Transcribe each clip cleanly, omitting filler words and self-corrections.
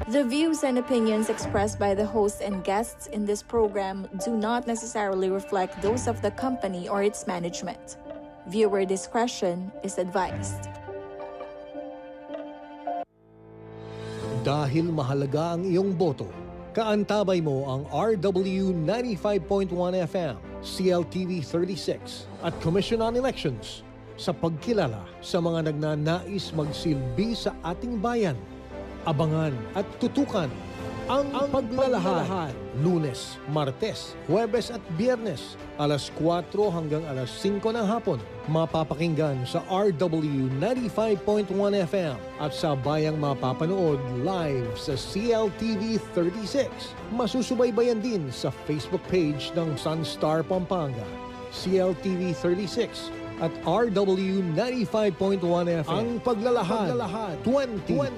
The views and opinions expressed by the host and guests in this program do not necessarily reflect those of the company or its management. Viewer discretion is advised. Dahil mahalaga ang iyong boto, kaantabay mo ang RW 95.1 FM, CLTV 36 at Commission on Elections sa pagkilala sa mga nagnanais magsilbi sa ating bayan. Abangan at tutukan ang paglalahad. Lunes, Martes, Huwebes at Biyernes, alas 4 hanggang alas 5 ng hapon. Mapapakinggan sa RW 95.1 FM at sa bayang mapapanood live sa CLTV 36. Masusubaybayan din sa Facebook page ng Sunstar Pampanga, CLTV 36 at RW 95.1 FM. Ang paglalahad 2025.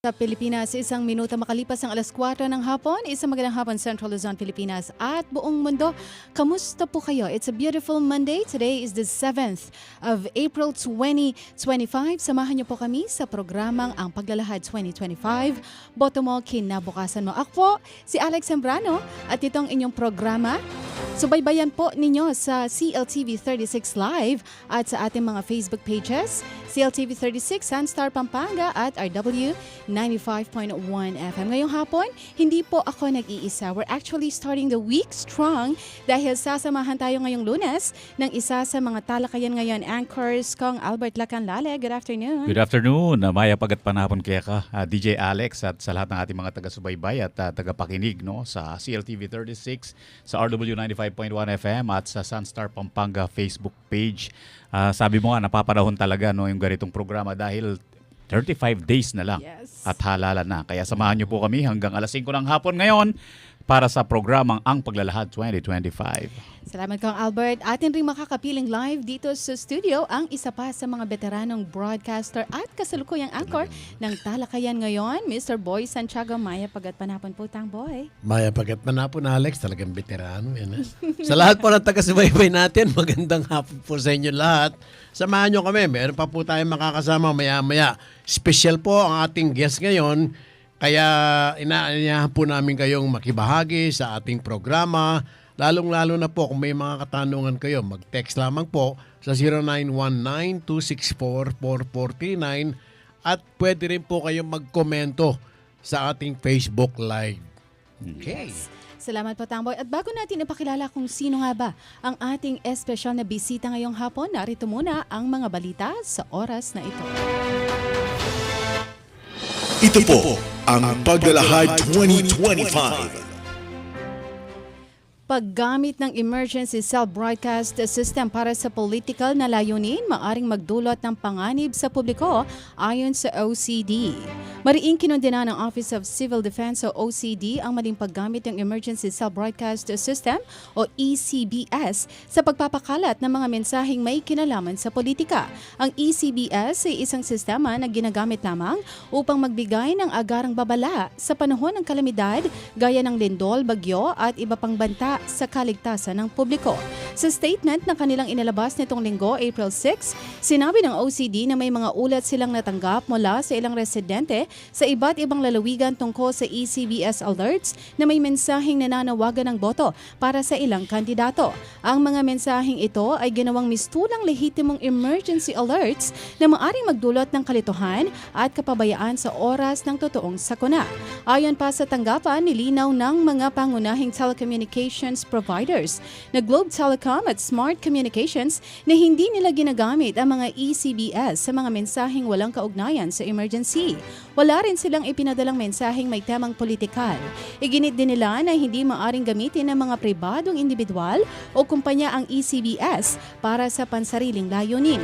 Sa Pilipinas, 1 minuto makalipas ang alas 4 ng hapon. Isang magandang hapon, Central Luzon, Pilipinas at buong mundo. Kamusta po kayo? It's a beautiful Monday. Today is the 7th of April 2025. Samahan niyo po kami sa programang Ang Paglalahad 2025. Boto mo, kinabukasan mo. Ako po, si Alex Sembrano at itong inyong programa. Subaybayan po ninyo sa CLTV 36 Live at sa ating mga Facebook pages, CLTV 36, Sunstar Pampanga at RW 95.1 FM. Ngayong hapon, hindi po ako nag-iisa. We're actually starting the week strong dahil sasamahan tayo ngayong Lunes ng isa sa mga talakayan ngayon, anchors Kong Albert Lacanlale. Good afternoon. Good afternoon. Maya pagat panahon kaya ka, DJ Alex at sa lahat ng ating mga taga-subaybay at tagapakinig no, sa CLTV 36, sa RW 95.1 FM at sa Sunstar Pampanga Facebook page. Sabi mo nga, napapanahon talaga no, yung ganitong programa dahil 35 days na lang at halala na. Kaya samahan niyo po kami hanggang alas 5 ng hapon ngayon. para sa programang Ang Paglalahad 2025. Salamat kang Albert. Atin rin makakapiling live dito sa studio ang isa pa sa mga veteranong broadcaster at kasalukuyang anchor ng talakayan ngayon, Mr. Boy Santiago. Maya Pagat Panapon po, Tang Boy. Maya Pagat Panapon, Alex, talagang veterano. Yan, sa lahat po ng taga-subaybay natin, magandang hapon po sa inyo lahat. Samahan nyo kami, meron pa po tayong makakasama maya-maya. Special po ang ating guest ngayon, kaya inaanyahan po namin kayong makibahagi sa ating programa. Lalong-lalo na po kung may mga katanungan kayo, mag-text lamang po sa 0919-264-4439 at pwede rin po kayong mag-komento sa ating Facebook Live. Okay. Yes. Salamat po, Tangboy. At bago natin ipakilala kung sino nga ba ang ating espesyal na bisita ngayong hapon, narito muna ang mga balita sa oras na ito. Ito po ang Paglalahad 2025. Paggamit ng emergency cell broadcast system para sa political na layunin, maaring magdulot ng panganib sa publiko ayon sa OCD. Mariing kinundena ng Office of Civil Defense o OCD ang maling paggamit ng emergency cell broadcast system o ECBS sa pagpapakalat ng mga mensaheng may kinalaman sa politika. Ang ECBS ay isang sistema na ginagamit lamang upang magbigay ng agarang babala sa panahon ng kalamidad gaya ng lindol, bagyo at iba pang banta sa kaligtasan ng publiko. Sa statement na kanilang inilabas nitong linggo, April 6, sinabi ng OCD na may mga ulat silang natanggap mula sa ilang residente sa iba't ibang lalawigan tungkol sa ECBS alerts na may mensaheng nananawagan ng boto para sa ilang kandidato. Ang mga mensaheng ito ay ginawang mistulang lehitimong emergency alerts na maaring magdulot ng kalituhan at kapabayaan sa oras ng totoong sakuna. Ayon pa sa tanggapan, nilinaw ng mga pangunahing telecommunications providers na Globe Telecom at Smart Communications na hindi nila ginagamit ang mga ECBS sa mga mensaheng walang kaugnayan sa emergency. Wala rin silang ipinadalang mensaheng may temang politikal. Iginit din nila na hindi maaring gamitin ng mga pribadong individual o kumpanya ang ECBS para sa pansariling layunin.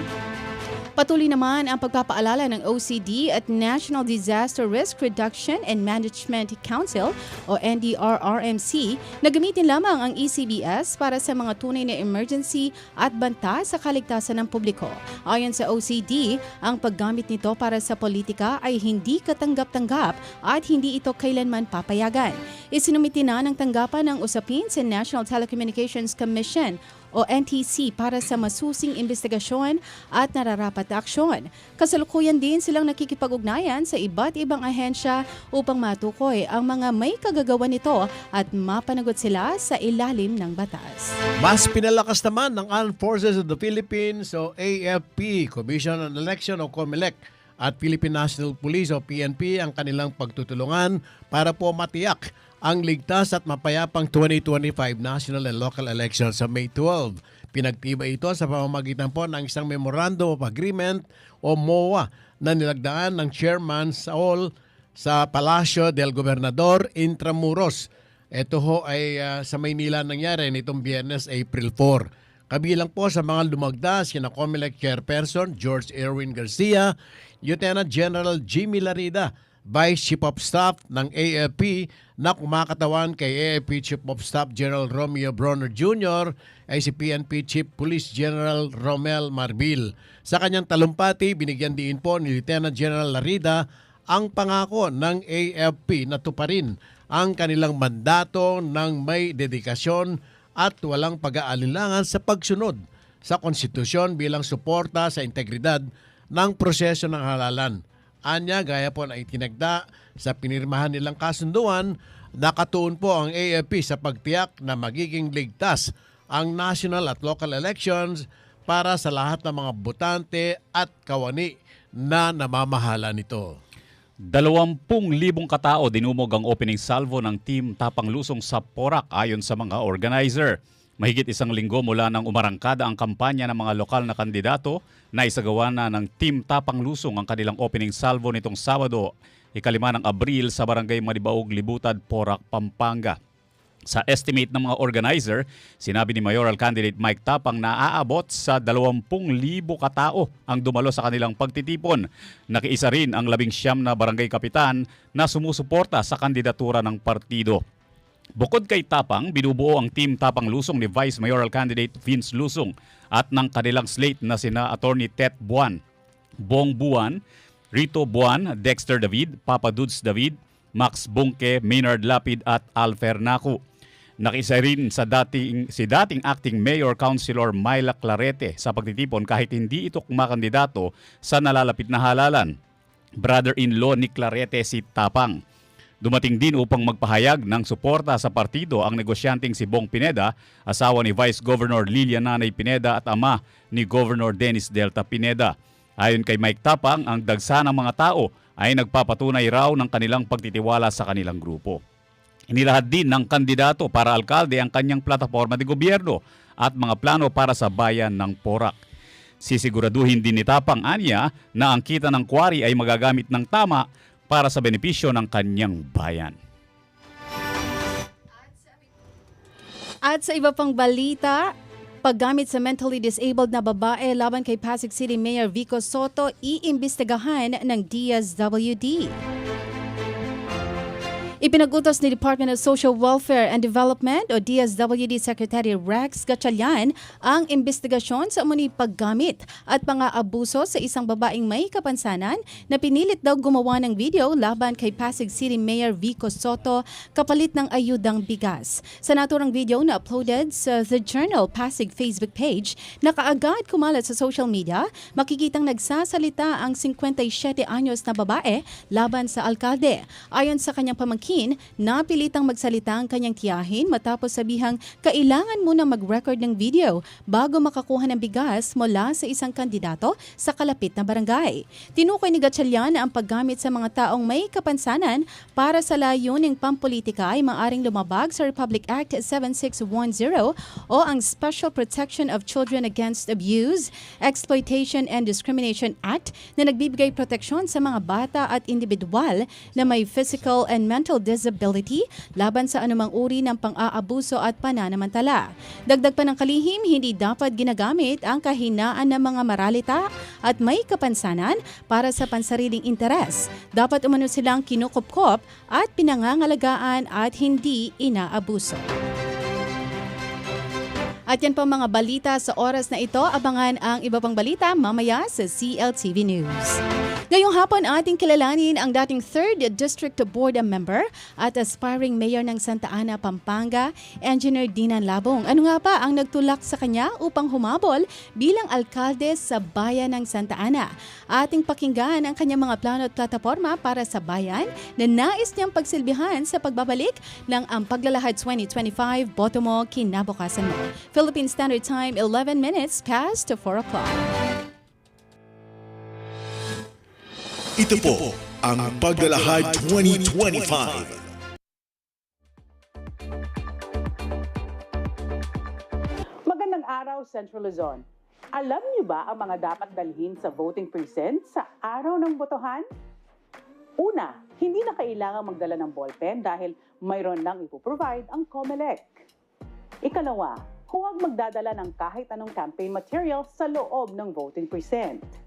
Patuloy naman ang pagpapaalala ng OCD at National Disaster Risk Reduction and Management Council o NDRRMC na gamitin lamang ang ECBS para sa mga tunay na emergency at banta sa kaligtasan ng publiko. Ayon sa OCD, ang paggamit nito para sa politika ay hindi katanggap-tanggap at hindi ito kailanman papayagan. Isinumiti na ng tanggapan ng usapin sa National Telecommunications Commission o NTC para sa masusing investigasyon at nararapat na aksyon. Kasalukuyan din silang nakikipag-ugnayan sa iba't ibang ahensya upang matukoy ang mga may kagagawa nito at mapanagot sila sa ilalim ng batas. Mas pinalakas naman ng Armed Forces of the Philippines o AFP, Commission on Election o COMELEC, at Philippine National Police o PNP ang kanilang pagtutulungan para po matiyak ang ligtas at mapayapang 2025 national and local elections sa May 12. Pinagtibay ito sa pamamagitan po ng isang Memorandum of Agreement o MOA na nilagdaan ng Chairman Saul sa Palacio del Gobernador Intramuros. Ito ho ay sa Maynila nangyari nitong Biyernes, April 4. Kabilang po sa mga lumagda sina COMELEC Chairperson George Erwin Garcia, Lieutenant General Jimmy Larida, Vice Chief of Staff ng AFP na kumakatawan kay AFP Chief of Staff General Romeo Bronner Jr. ay si PNP Chief Police General Romel Marbil. Sa kanyang talumpati, binigyan din po ni Lieutenant General Larida ang pangako ng AFP na tuparin ang kanilang mandato ng may dedikasyon at walang pag-aalinlangan sa pagsunod sa konstitusyon bilang suporta sa integridad ng proseso ng halalan. Anya, gaya po na itinagda sa pinirmahan nilang kasunduan, nakatuon po ang AFP sa pagtiyak na magiging ligtas ang national at local elections para sa lahat ng mga botante at kawani na namamahala nito. 20,000 katao dinumog ang opening salvo ng Team Tapang Lusong sa Porac ayon sa mga organizer. Mahigit isang linggo mula nang umarangkada ang kampanya ng mga lokal na kandidato na isagawa na ng Team Tapang Lusong ang kanilang opening salvo nitong Sabado, 5 ng Abril sa Barangay Manibaog, Libutad, Porac, Pampanga. Sa estimate ng mga organizer, sinabi ni Mayoral Candidate Mike Tapang na aabot sa 20,000 katao ang dumalo sa kanilang pagtitipon. Nakiisa rin ang 19 na barangay kapitan na sumusuporta sa kandidatura ng partido. Bukod kay Tapang, binubuo ang Team Tapang Lusong ni Vice Mayoral candidate Vince Lusong at ng kanilang slate na sina Attorney Tet Buan, Bong Buan, Rito Buan, Dexter David, Papa Dudes David, Max Bungke, Maynard Lapid at Alfer Naku. Nakisa rin si dating acting mayor councilor Myla Clarete sa pagtitipon kahit hindi ito kumakandidato sa nalalapit na halalan. Brother-in-law ni Clarete si Tapang. Dumating din upang magpahayag ng suporta sa partido ang negosyanteng si Bong Pineda, asawa ni Vice Governor Lilian Nanay Pineda at ama ni Governor Dennis Delta Pineda. Ayon kay Mike Tapang, ang dagsa ng mga tao ay nagpapatunay raw ng kanilang pagtitiwala sa kanilang grupo. Inilahad din ng kandidato para alkalde ang kanyang plataforma de gobyerno at mga plano para sa bayan ng Porac. Sisiguraduhin din ni Tapang anya na ang kita ng kwari ay magagamit ng tama para sa benepisyo ng kanyang bayan. At sa iba pang balita, paggamit sa mentally disabled na babae laban kay Pasig City Mayor Vico Soto, iimbestigahan ng DSWD. Ipinagutos ni Department of Social Welfare and Development o DSWD Secretary Rex Gatchalian ang investigasyon sa umano'y paggamit at pang-aabuso sa isang babaeng may kapansanan na pinilit daw gumawa ng video laban kay Pasig City Mayor Vico Soto kapalit ng ayudang bigas. Sa naturang video na uploaded sa The Journal Pasig Facebook page na kaagad kumalat sa social media, makikitang nagsasalita ang 57 anyos na babae laban sa alkalde. Ayon sa kanyang pamangkin, napilitang magsalita ang kanyang tiyahin matapos sabihang kailangan muna mag-record ng video bago makakuha ng bigas mula sa isang kandidato sa kalapit na barangay. Tinukoy ni Gatchalian na ang paggamit sa mga taong may kapansanan para sa layuning pampolitika ay maaring lumabag sa Republic Act 7610 o ang Special Protection of Children Against Abuse, Exploitation and Discrimination Act na nagbibigay proteksyon sa mga bata at individual na may physical and mental disability laban sa anumang uri ng pang-aabuso at pananamantala. Dagdag pa ng kalihim, hindi dapat ginagamit ang kahinaan ng mga maralita at may kapansanan para sa pansariling interes. Dapat umano silang kinukupkop at pinangangalagaan at hindi inaabuso. At yan po mga balita sa oras na ito. Abangan ang iba pang balita mamaya sa CLTV News. Ngayong hapon ating kilalanin ang dating 3rd District Board member at aspiring mayor ng Santa Ana, Pampanga, Engineer Dinan Labong. Ano nga pa ang nagtulak sa kanya upang humabol bilang alkalde sa bayan ng Santa Ana? Ating pakinggan ang kanyang mga plano at plataforma para sa bayan na nais niyang pagsilbihan sa pagbabalik ng ang Paglalahad 2025 Boto Mo, Kinabukasan Mo. Philippine Standard Time, 11 minutes past 4 o'clock. Ito po ang Paglalahad 2025. Magandang araw, Central Luzon. Alam niyo ba ang mga dapat dalhin sa voting precinct sa araw ng botohan? Una, hindi na kailangang magdala ng ballpen dahil mayroon nang ipoprovide ang COMELEC. Ikalawa, huwag magdadala ng kahit anong campaign material sa loob ng voting precinct.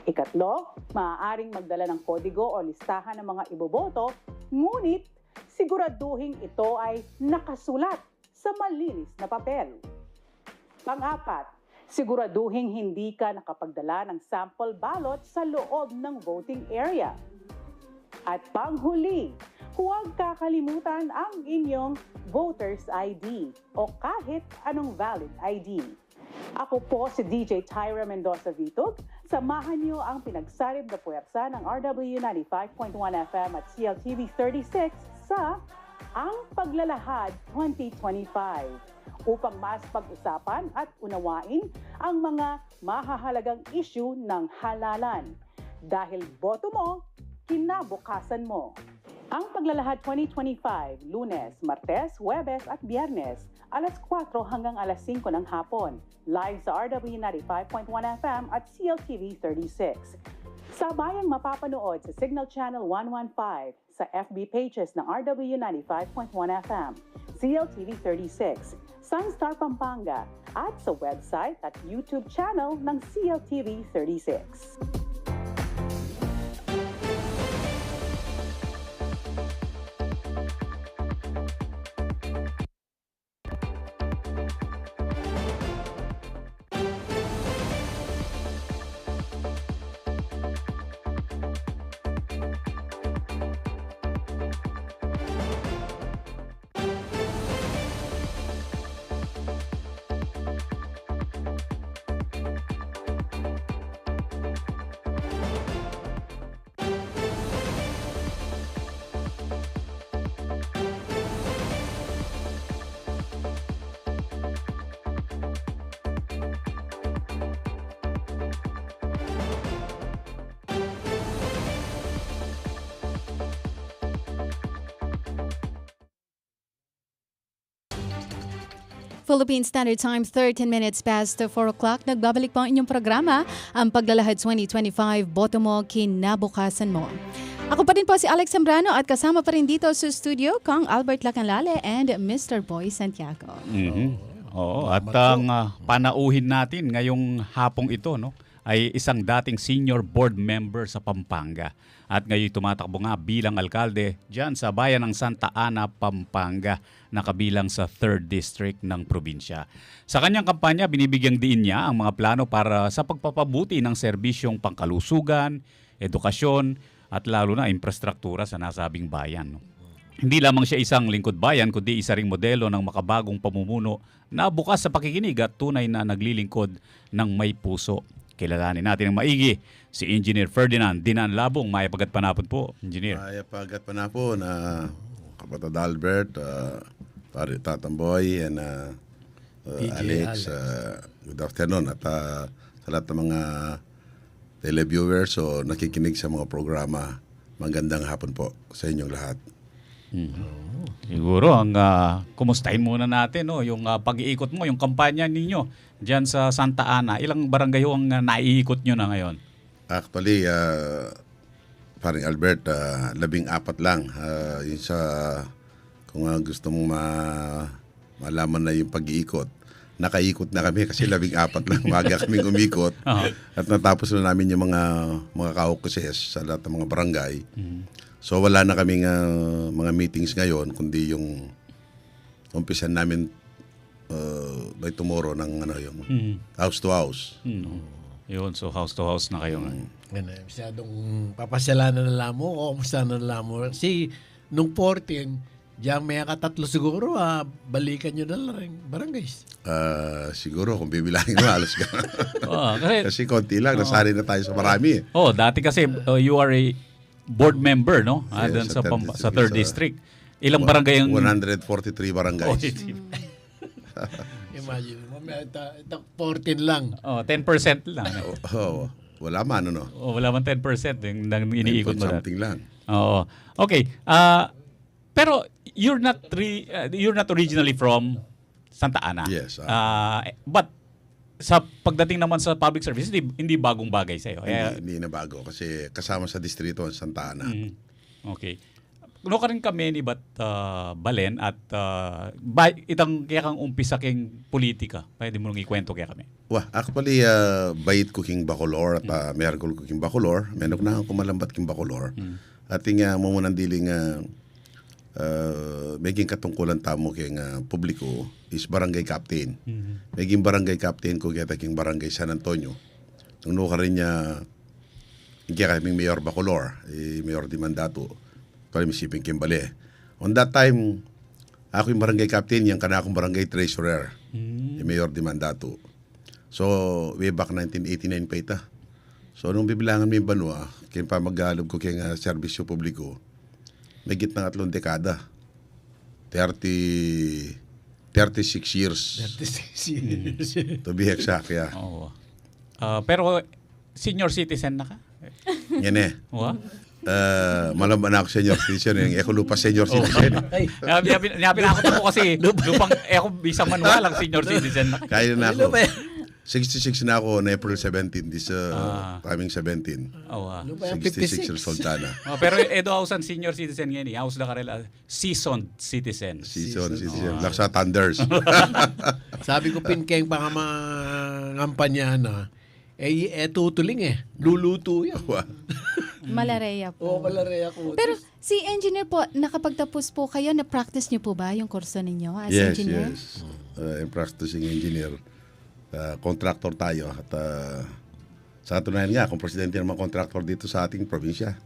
Ikatlo, maaaring magdala ng kodigo o listahan ng mga iboboto, ngunit siguraduhin ito ay nakasulat sa malinis na papel. Pang-apat, siguraduhin hindi ka nakapagdala ng sample ballot sa loob ng voting area. At panghuli, huwag kakalimutan ang inyong voter's ID o kahit anong valid ID. Ako po si DJ Tyra Mendoza Vitog. Samahan niyo ang pinagsarib na puwersa ng RW 95.1 FM at CLTV 36 sa Ang Paglalahad 2025 upang mas pag-usapan at unawain ang mga mahahalagang issue ng halalan. Dahil boto mo, kinabukasan mo. Ang Paglalahad 2025, Lunes, Martes, Huwebes at Biyernes, alas 4 hanggang alas 5 ng hapon. Live sa RW 95.1 FM at CLTV 36. Sabayang mapapanood sa Signal Channel 115, sa FB pages ng RW 95.1 FM, CLTV 36, Sunstar Pampanga, at sa website at YouTube channel ng CLTV 36. Philippine Standard Time, 13 minutes past 4 o'clock. Nagbabalik po ang inyong programa, ang Paglalahad 2025, Boto Mo, Kinabukasan Mo. Ako pa rin po si Alex Zambrano at kasama pa rin dito sa studio, Kong Albert Lacanlale and Mr. Boy Santiago. Oo, at ang panauhin natin ngayong hapong ito, no, ay isang dating senior board member sa Pampanga. At ngayon tumatakbo nga bilang alkalde dyan sa bayan ng Santa Ana, Pampanga, na kabilang sa 3rd District ng probinsya. Sa kanyang kampanya, binibigyang diin niya ang mga plano para sa pagpapabuti ng serbisyong pangkalusugan, edukasyon, at lalo na infrastruktura sa nasabing bayan. No? Hindi lamang siya isang lingkod bayan, kundi isa ring modelo ng makabagong pamumuno na bukas sa pakikinig at tunay na naglilingkod ng may puso. Kilalanin natin ang maigi si Engineer Ferdinand Dinan Labong. Mayapagat panapon po, Engineer. Mayapagat panapon, kapatid Albert, pare Tatamboy, and Alex. Good afternoon. At sa lahat ng mga televiewers o nakikinig sa mga programa, magandang hapon po sa inyong lahat. Siguro, kumustahin muna natin yung pag-iikot mo, yung kampanya ninyo diyan sa Santa Ana. Ilang barangay ang naiikot nyo na ngayon? Actually, paring Albert, 14 lang. Yun sa, kung gusto mong malaman na yung pag-iikot, nakaikot na kami kasi 14 lang. Maga kaming umikot. At natapos na namin yung mga kaukuses sa lahat ng mga barangay. So wala na kaming mga meetings ngayon, kundi yung umpisan namin by tomorrow ng yung house to house. Yun, so house to house na kayo. Masyadong papasyalanan na lang mo o kumustahan na lang mo. Kasi nung 14, diyan may katatlo siguro, balikan nyo na lang barangays. Siguro kung bibilangin mo, alas ka. Kasi konti lang, nasari na tayo sa marami. Dati kasi you are a board member, no? Yes, sa 3rd District. Ilang barangay ang... 143 barangays. Imagine, 14 lang. 10% lang. Wala man, ano? Wala man 10% yung iniikot mo dati. Something lang. Oo. Okay. Pero you're not originally from Santa Ana. Yes. But sa pagdating naman sa public service, hindi bagong bagay sa'yo. Hindi na bago kasi kasama sa distrito ng Santa Ana. Okay. Kuno ka rin kami ni Balen at itang kaya kang umpisa king politika. Pwede mo nang ikwento kaya kami. Actually, bayit ko king Bacolor at meron ko king Bacolor. Meron na ako malambat king Bacolor. At nga mumunang diling maging katungkulan tamo king publiko is barangay captain. Maging barangay captain ko kaya king barangay San Antonio. Nung ka rin niya kaya kaming Mayor Bacolor, Mayor Di Mandato. Kami siping Kimbale. On that time, ako yung barangay captain, yung kana akong barangay treasurer, yung Mayor Di Mandato. So, way back 1989 pa ita. So, nung bibilangan mo yung banwa, kaya pa mag-alog ko kaya serbisyo publiko, may gitnang 3 dekada. 36 years. 36 years. To be exact, yeah. Pero, senior citizen na ka? Yan malaman na ako senior citizen. Yung Ecolupa senior citizen. Napinakot ako kasi lupang bisang manual ang senior citizen na. Kaya na ako. 66 na ako on April 17, this coming 17. 66 years old na. Pero Edo House ang senior citizen ngayon. House na karela, seasoned citizen. Seasoned citizen. Laksa Thunders. Sabi ko, Pinkeng, baka mangampanya na. Tutuling luluto yan. Malareya po. Malareya ko. Pero si engineer po, nakapagtapos po kayo, na-practice niyo po ba yung kurso ninyo as engineer? Yes. I'm practicing engineer. Contractor tayo. At sa katunayan nga, kung presidente naman contractor dito sa ating probinsya.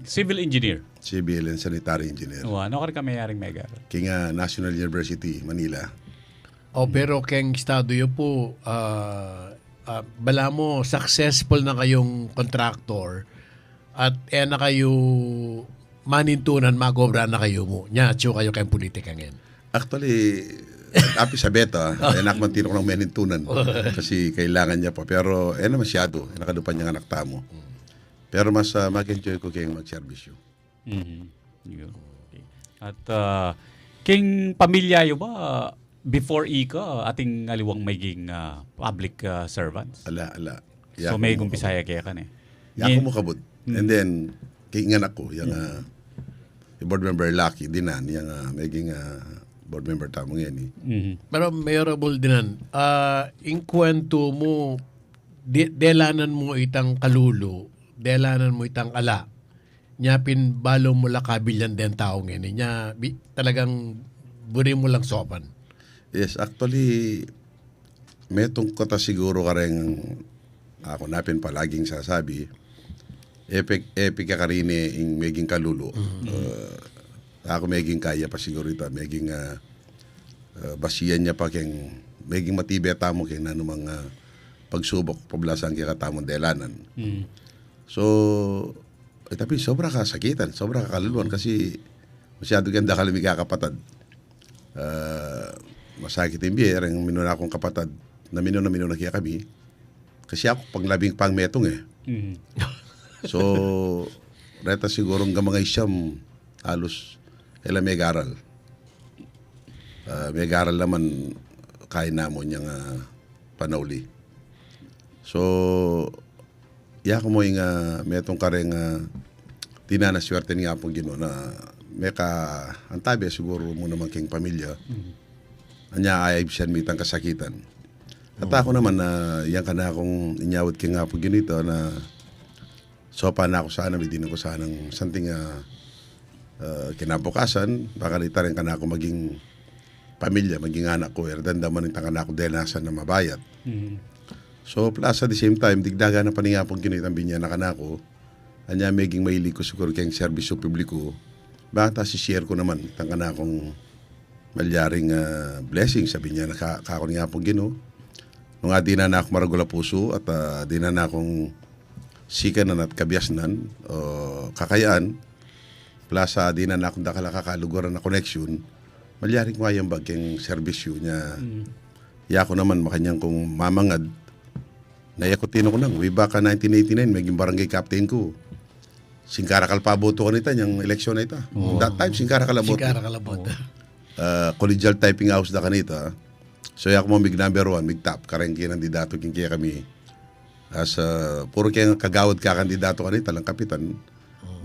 Civil engineer. Civil and sanitary engineer. Ano ka rin kamayaring mega? King National University, Manila. Pero keng estado yun po, bala mo, successful na kayong contractor at na kayo manintunan, magobra na kayo mo. Tiyo kayo kayong politika ngayon. Actually, api sa beta, anak man tinok ng manintunan kasi kailangan niya pa. Pero, masyado. Nakadupan niya anak tamo. Pero mas mag-enjoy ko kayong mag-servisyo. Okay. At king pamilya yo ba before ika, ating aliwang maging public servants. Ala. So may gumpisaya kaya kan eh. Yako mo kabut. And then, kiingan ako, yung board member Lucky, dinan, yung maging board member tamong yan eh. Pero Mayorable Dinan, in kwento mo, delanan mo itang kalulo, delanan mo itang ala, nya pinbalo mo lakabilyan den tao ngayon, nya talagang buri mo lang sopan. Yes, actually, may tungkota siguro ka rin, ako napin palaging sasabi, epic ka rin yung maging kalulo. Ako maging kaya pa siguro ito, maging basiyan niya pa keng, maging matibay tamo keng nanumang pagsubok, pablasan kaya katamong delanan. So, tapi sobra kasakitan, sobra kakaluluan kasi masyado ganda kalimig kakapatad. Masakit yung biyer, ang minuna akong kapatad, na minuna kaya kami. Kasi ako, panglabing pangmetong eh. So, reta siguro nga mga isyam, halos, may garal. May garal naman, kain namon niyang panawli. So, ko mo yung metong kareng tinanaswerte niya pong gino na may antabi siguro mo naman king pamilya. Anya ay siyan mitang kasakitan. At ako naman na yan ka na akong inyawad king nga pong ginito na sopa na ako sana, bidin ko sana ng something kinabukasan, baka nita rin ka na ako maging pamilya, maging anak ko, erdan daman nita ka na ako denasan na mabayat. So, plus at the same time, digdaga na paningapong kinitang binya na kanako, anya maging mahilig ko siguro kayong serbisyo publiko, baka si-share ko naman, itang kanakong malyaring blessing, sabi niya na kakon nga pong gino. Nung di na ako maragula puso at di na akong sikanan at kabiasnan o kakayaan, plus di na akong kaluguran na connection, malyaring ko yung bagking serbisyo niya. Ako naman makanyang kong mamangad, nayakotino ko nang, way back 1989, maging barangay captain ko. Singkarakal pa boto ko nita, yung eleksyon na ita. That time, Singkarakal boto. Collegial typing house na kanita. So, ako mo mig number 1, mig top. Karang kandidato king kaya kami. As puro kaya kagawad ka kandidato kanita lang kapitan.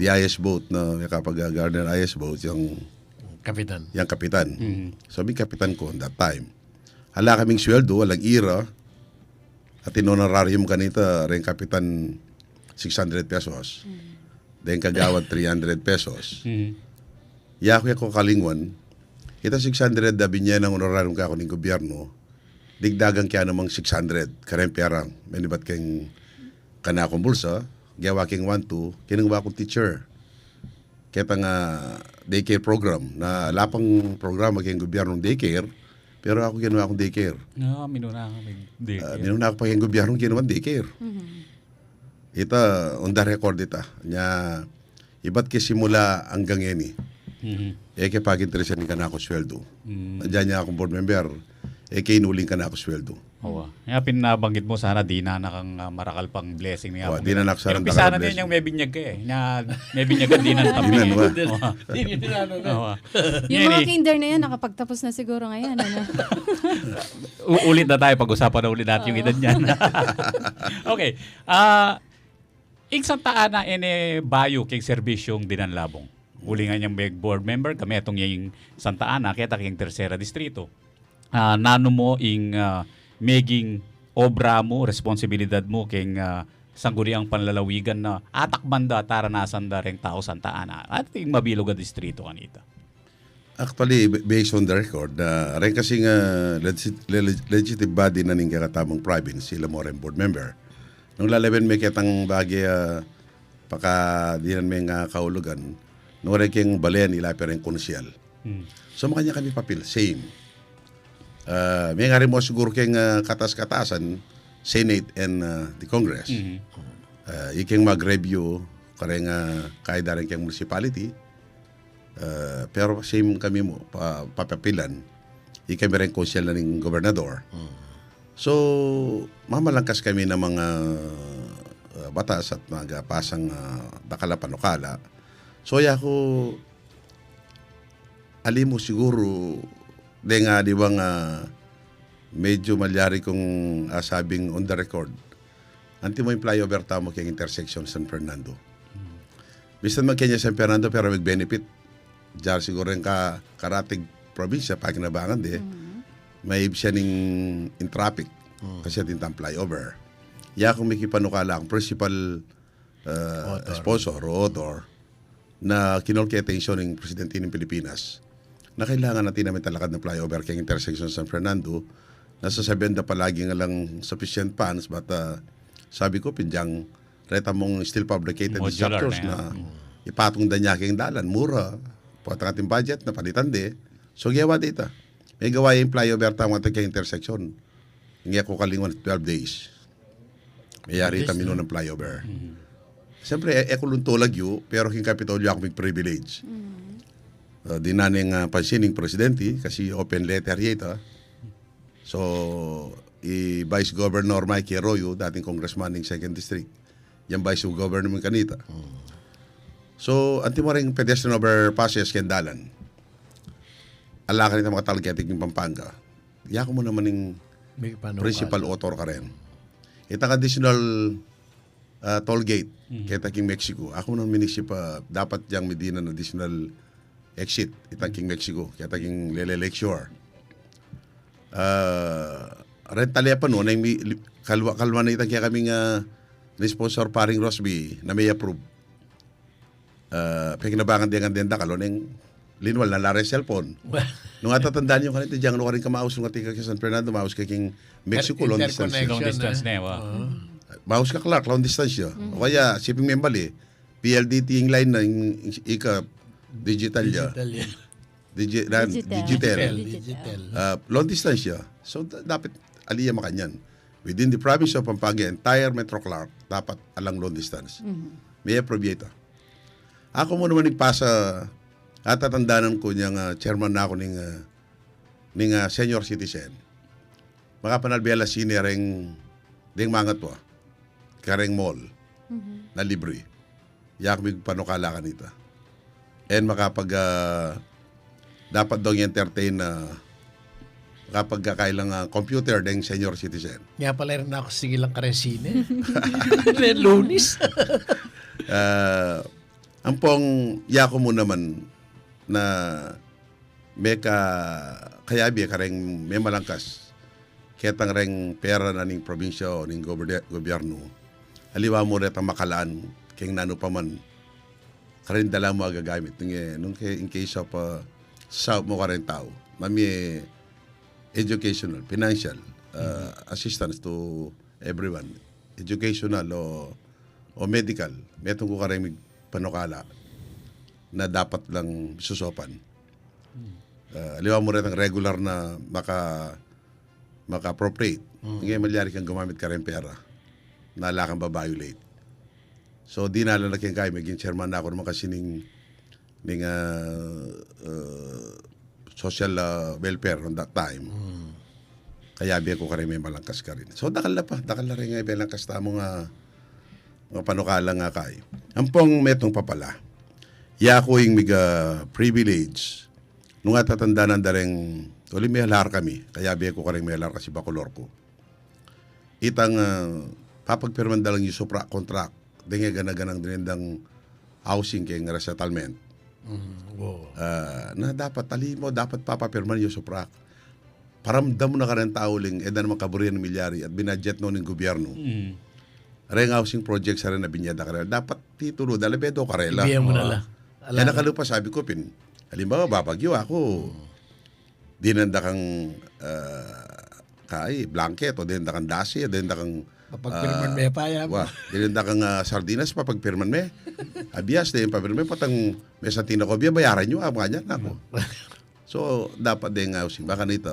The IS vote na kapag Gardner IS vote, yung kapitan. Yung kapitan. So, mig kapitan ko on that time. Hala kaming sweldo, walang ira. At inonorarium kanita, rin kapitan 600 pesos. Then kagawad 300 pesos. Yako ko kalingwan, kita 600 dabi niya ng honorarium ka ako ng gobyerno, digdagang kaya namang 600, kareng perang, manibat keng kanakong bulsa, gawa keng 1-2, kinangwa akong teacher. Kita nga daycare program, na lapang programa keng gobyernong daycare, pero ako ginawa akong daycare. No, minuna ako daycare. Minuna ako pa keng gobyernong ginawa daycare. Ita, on the record ita, nya, iba't kisimula hanggang yan eh. Eke pag-interesan ka na ako sweldo. Nandiyan niya akong board member, eke inuling ka na ako sweldo. Oo. Nga pinabanggit mo sana di na nakang marakal pang blessing niya. Di na nakasarang yung pisana din yung may binyag ka eh. May binyagan di ng tabi eh. Yung mga kinder na yan, nakapagtapos na siguro ngayon. Ano? Ulit na tayo, pag-usapan na ulit natin yung edad niyan. Okay. Iksang taan na bayo kay serbisyong dinanlabong. Uli nga niyang board member, kami itong yung Santa Ana, kaya taking tercera distrito. Nano mo ing maging obra mo, responsibilidad mo keng sangguniang panlalawigan na atak banda taranasan da ring tao Santa Ana at yung mabilog a distrito kanita. Actually, based on the record, rin kasing legislative body na ning kakatamang province, sila mo rin board member. Nung lalaban may kitang bagay paka dinan may nga kaulugan, nung rin keng balayan ila pero yung konsyal. So makanya kami papil, same. May nga rin mo siguro keng katas-katasan, Senate and the Congress. Iking mag-review kare nga kaida rin keng municipality. Pero same kami mo, papapilan. Ikami rin konsyal na ng gobernador. So, mamalangkas kami ng mga batas at magpasang dakala-panukala. So, ako, alim mo siguro, de nga, di ba nga, medyo malyari kong sabing on the record, anti mo yung flyover tamo kaya intersection San Fernando. Bisan magkanya San Fernando pero mag-benefit. Diyan siguro yung karating probinsya, pakinabangan di, may siya in traffic kasi tintang flyover. Ya kung may kipanukala ang principal sponsor o author na kinolke attention ng presidente ng Pilipinas na kailangan natin namin talakad ng flyover kaya intersection San Fernando. Nasasabihan na palagi nga lang sufficient funds but sabi ko pinjang reta mong still fabricated Modular structures na na ipatong danya king dalan mura po ang ating budget na palitan di so gawa dita may gawa yung flyover tama kay intersection hindi ako kalingon 12 days may yari tamino ng flyover siyempre ako luntulag yu pero king kapitolyo ako may privilege di na ng pansining presidente kasi open letter yata. So, Vice Governor Mikey Arroyo, dating congressman ng 2nd District, yung Vice Governor ng kanita. So, anti mo rin pedestrian overpasses kendalan. Ala ka nito mga talgetik ng Pampanga. Yako mo naman ng principal author ka rin. Itang additional toll gate kaya King Mexico. Ako nang minisip dapat diyang medina ng additional exit itang King Mexico kaya King Lele Lakeshore. Rentalya pa noon ay kalwa na itang kaya kaming sponsor paring Rosby na may approve. Pagkinabangan diyan ang denda kaloneng linwal na lare cellphone. Nung atatandaan nyo kanito diyan ano ka rin kamaus nung atika kay San Fernando maus kay King Mexico long distance. Long distance na Maus ka Clark long distance yun. O kaya shipping membali PLDT yung line na ika digital ya. Digital. Long distance siya. So, dapat aliya makanyan. Within the province of Pampanga, entire Metro Clark, dapat alang long distance. May appropriate. Ako mo naman nagpasa at tatandaanan ko niyang chairman na ako ng senior citizen. Makapanalbela sinereng ding mga to. Kareng mall na libre. Yak mig panukala ka nita. And makapag dapat daw i-entertain na kapag kailang computer ding senior citizen. Nga pala rin ako sige lang karesine. Lunis. Ang pong yako mo naman na may kaya biya ka rin may malangkas ketang ring pera na ning probinsya o ning gobyerno. Haliwa mo rin ang makalaan kaya nano pa man karin dala mo agagamit. Nung in case of sa mo ka rin tao. Mami educational, financial assistance to everyone. Educational o medical. Metong ko ka rin panukala na dapat lang susopan. Aliwa mo rin ang regular na maka-appropriate. Ngayon malyari kang gumamit ka rin pera na ala kang babiolate. So, di nalalaki kayo. Maging chairman na ako naman kasi ng social welfare on that time. Kaya biya ko ka rin may malangkas ka rin. So, dakal na rin nga malangkas na mga panukala nga kayo. Ang pong metong papala, yako yung privilege. Nung tatanda ng dareng, uli may halar kami. Kaya biya ko ka rin may halar kasi bakulor ko. Itang papagpirman dalang yung supra contract. Denga ganaganang dinendang housing kay nga resettlement. Na dapat talimo, dapat papapirman yung supra. Paramdam mo na ka rin tauling, edan naman kaburihan ng milyari at binadget noon ng gobyerno. Ring housing project sa rin na binyada karela. Dapat titulo, dalabedo karela. Ibiyan mo na lang. Yan nakalupa sabi ko, halimbawa, babagyo ako. Dinanda kang blanket o dinanda kang dasi o dinanda kang Papagpirman may paya mo. Dinanda kang sardinas, papagpirman may. Abiyas na yung papirman, patang may santina ko, bayaran nyo, mga niyan ako. So, dapat din housing. Baka nito,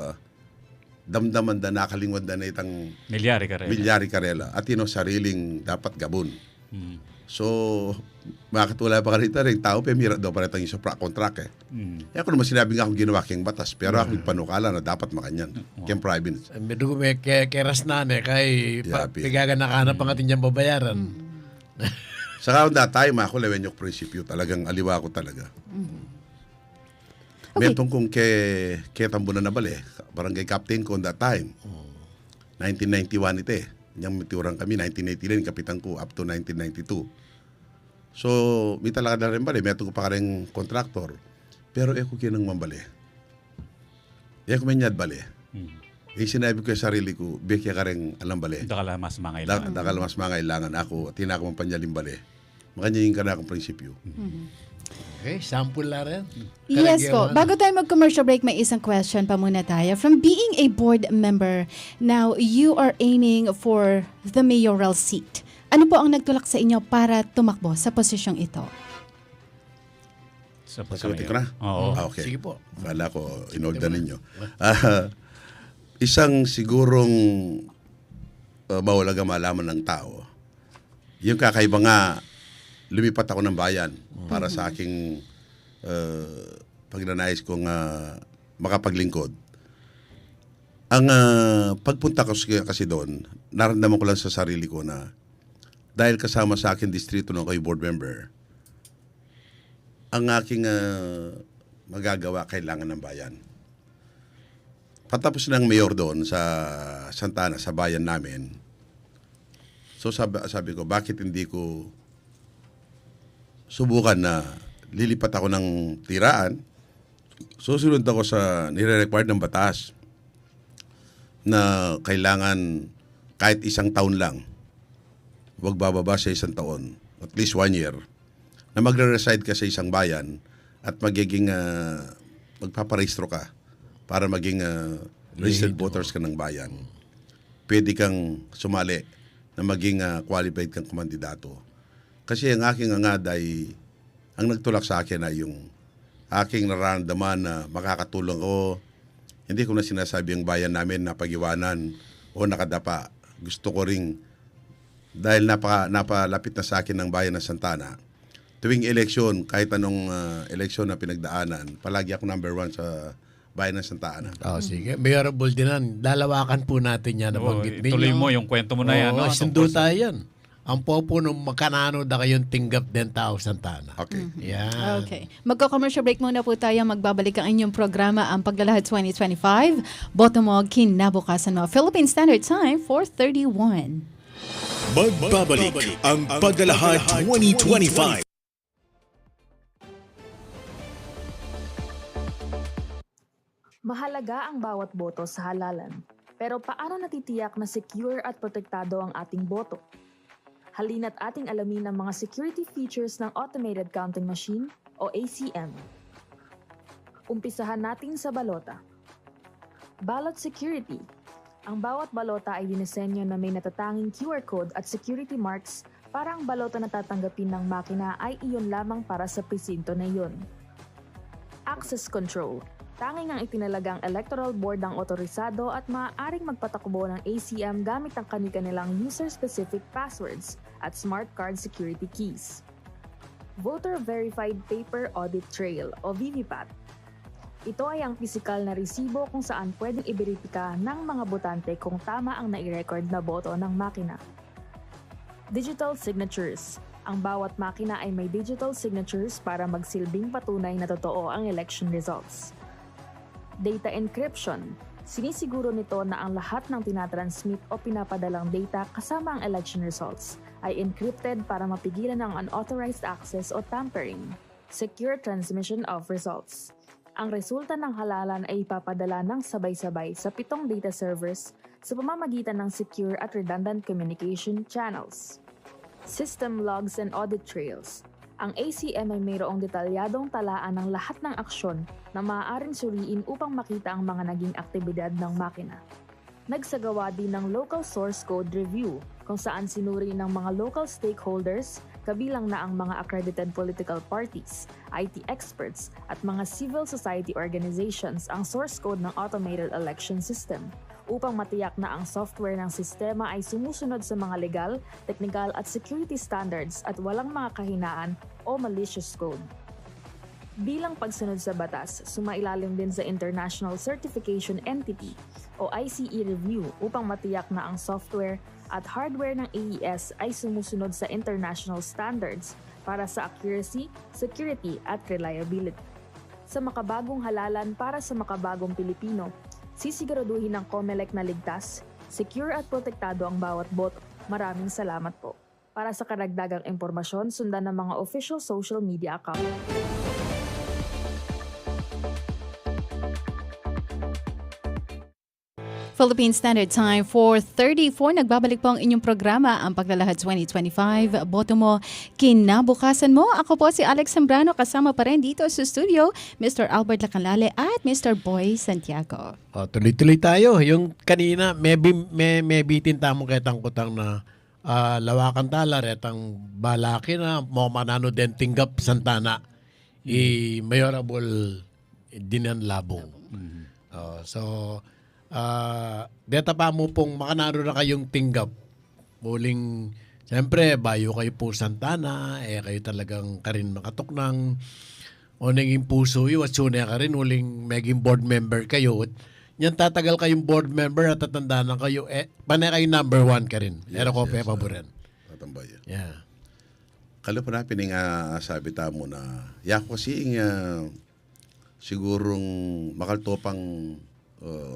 damdaman da nakalingwad da na itang milyari karela. At yun sariling dapat gabon. So, makatula pa kanita rin tao, pemira daw pa rin yung supra contract eh. Ako naman sinabi nga akong ginawa keng batas, pero ako panukala na dapat makanyan. Keng province. Medugo may keras na kay pigagan nakahanap ang ating niyang babayaran. Sa kaon da tayo, ako lewen yung prinsipyo. Talagang aliwa ko talaga. May tungkong kay Tambunan na bali, barangay captain ko on that time. 1991 ito eh. Niyang mitiurang kami, 1989, kapitan ko up to 1992. So, may talaga na rin bali. May ko pa ka rin kontraktor. Pero ko kinang mambali. Ko may nyad bali. Sinabi ko sa sarili ko, bigyan ka rin alam bali. Dakala mas mangailangan. Dakala mas mangailangan ako at tinako mong panyalim bali. Makanya ka na akong prinsipyo. Okay, sample na rin. Yes po. Bago tayo mag-commercial break, may isang question pa muna tayo. From being a board member, now you are aiming for the mayoral seat. Ano po ang nagtulak sa inyo para tumakbo sa posisyong ito? Sagutin ko na? Oo. Okay. Sige po. Kala ko, inolda ninyo. Isang sigurong mahalagang malaman ng tao, yung kakaiba nga, lumipat ako ng bayan para sa aking pagnanais kong makapaglingkod. Ang pagpunta ko kasi doon, naramdaman ko lang sa sarili ko na dahil kasama sa akin distrito ng board member, ang aking magagawa kailangan ng bayan. Patapos ng mayor doon sa Santa Ana, sa bayan namin, so sabi ko, bakit hindi ko subukan na lilipat ako ng tiraan, susunod ako sa nire-required ng batas na kailangan kahit isang taon lang, huwag bababa sa isang taon, at least 1 year, na magre-reside ka sa isang bayan at magiging magpaparehistro ka para maging registered voters ka ng bayan. Pwede kang sumali na maging qualified kang kumandidato. Kasi ang aking angad ay, ang nagtulak sa akin ay yung aking nararamdaman na makakatulong ko. Hindi ko na sinasabi ang bayan namin na pag-iwanan o nakadapa. Gusto ko ring, dahil napalapit na sa akin ng bayan ng Santa Ana, tuwing eleksyon, kahit anong eleksyon na pinagdaanan, palagi ako number 1 sa bayan ng Santa Ana. Sige. Mayorable din yan. Lalawakan po natin yan. Tuloy mo yung kwento mo na yan. No? Sundo tayo yan. Ang popo nung makanano na kayong tinggap din tao Santa Ana. Okay. Yan. Okay. Magko-commercial break muna po tayo. Magbabalik ang inyong programa, ang Paglalahad 2025. Boto mo kinabukasan mo. Philippine Standard Time, 4:31. Magbabalik ang Paglalahad 2025. Mahalaga ang bawat boto sa halalan. Pero paano natitiyak na secure at protektado ang ating boto? Halina't ating alamin ang mga security features ng Automated Counting Machine o ACM. Umpisahan natin sa balota. Ballot security. Ang bawat balota ay dinisenyo na may natatanging QR code at security marks para ang balota na tatanggapin ng makina ay iyon lamang para sa presinto na iyon. Access control. Tanging ang itinalagang electoral board ang otorisado at maaaring magpatakbo ng ACM gamit ang kanilang user-specific passwords at smart card security keys. Voter Verified Paper Audit Trail o VVPAT. Ito ay ang pisikal na resibo kung saan pwedeng iberipika ng mga botante kung tama ang nai-record na boto ng makina. Digital Signatures. Ang bawat makina ay may digital signatures para magsilbing patunay na totoo ang election results. Data encryption. Sinisiguro nito na ang lahat ng tinatransmit o pinapadalang data kasama ang election results ay encrypted para mapigilan ang unauthorized access o tampering. Secure transmission of results. Ang resulta ng halalan ay ipapadala ng sabay-sabay sa 7 data servers sa pamamagitan ng secure at redundant communication channels. System logs and audit trails. Ang ACM ay mayroong detalyadong talaan ng lahat ng aksyon na maaaring suriin upang makita ang mga naging aktibidad ng makina. Nagsagawa din ng local source code review kung saan sinuri ng mga local stakeholders, kabilang na ang mga accredited political parties, IT experts at mga civil society organizations ang source code ng automated election system upang matiyak na ang software ng sistema ay sumusunod sa mga legal, technical at security standards at walang mga kahinaan o malicious code. Bilang pagsunod sa batas, sumailalim din sa International Certification Entity o ICE review upang matiyak na ang software at hardware ng AES ay sumusunod sa international standards para sa accuracy, security at reliability. sa makabagong halalan para sa makabagong Pilipino. Sisiguraduhin ng COMELEC na ligtas, secure at protektado ang bawat boto. Maraming salamat po. Para sa karagdagang impormasyon, sundan ng mga official social media account. Philippine Standard Time 4:34. Nagbabalik po ang inyong programa, ang Paglalahad 2025. Boto mo, kinabukasan mo. Ako po si Alex Zambrano, kasama pa rin dito sa studio, Mr. Albert Lacalale at Mr. Boy Santiago. Tuloy-tuloy tayo. Yung kanina, may bitin tamong ketang kutang na lawakan tala, retang balaki na, mo manano den tinggap Santana. Mayorable dinan labong. Deta pa mo pong makanaro na kayong tinggap. Muling, siyempre, bayo kayo po Santana, kayo talagang karin makatuknang, o naging puso yun, at suna ka rin, muling maging board member kayo. Yan tatagal kayong board member at tatanda na kayo, panay kayo number 1 ka rin. Pero ko pa paboran. Tatambay. Yeah. Kalo pa na pining sabi mo na, yako kasi sigurong makaltopang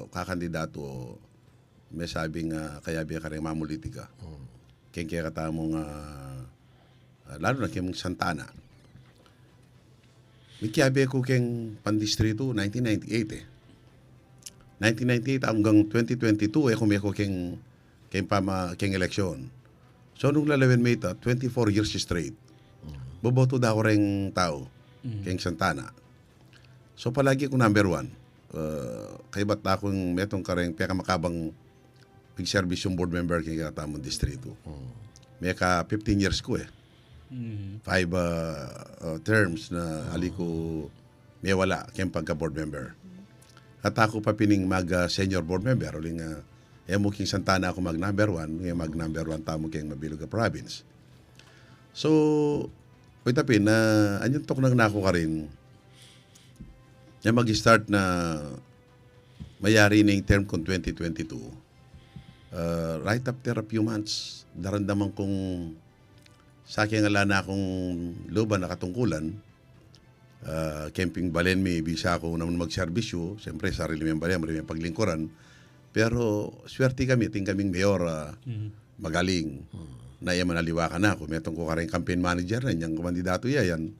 kakandidato may sabing kaya biya ka rin mamulitika. Kaya kata mo nga lalo na kayong Santana. May kiyabi ko kayong pandistrito 1998 1998 hanggang 2022 kumiko kayong eleksyon. So nung lalawin may 24 years straight. Boboto daw ko rin tao kayong Santana. So palagi ko number 1. Kaya ba't akong metong kareng peka makabang big service yung board member kaya katamong distrito. May ka 15 years ko 5 terms na ali ko may wala kaya pagka board member. At ako pa pining senior board member uling muking Santana ako mag number 1 mag number 1 tamo kayong Mabilog province. So wait tapin anyong tok nang nako ka rin na mag-start na mayari na yung term kong 2022, right after a few months, daramdaman kong sa akin nga na akong luban na katungkulan, camping balen may bisa ako naman magserbisyo, siyempre sarili may balen, marami paglingkuran, pero swerte kami, kaming mayor magaling, na iya manaliwakan na ako, metong ko kareng campaign manager na yung kandidato yan,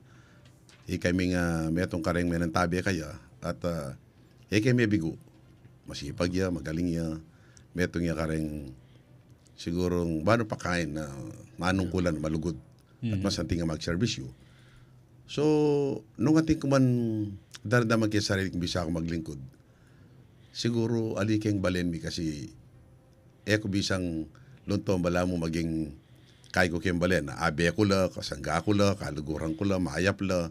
kami nga metong kareng may nantabi kaya at kami bigo. Masipag ya, magaling ya. Metong ya kareng sigurong bano pakain na manungkulan, malugod at masanting nga mag-servisyo. So, nung ating kuman daramdaman kaya sarili kong bisa ako maglingkod, siguro alikeng balen mi kasi ko bisang luntong bala mo maging kay ko kayong balen. Abe ko la, kasangga ko la, kaluguran ko la, maayap la,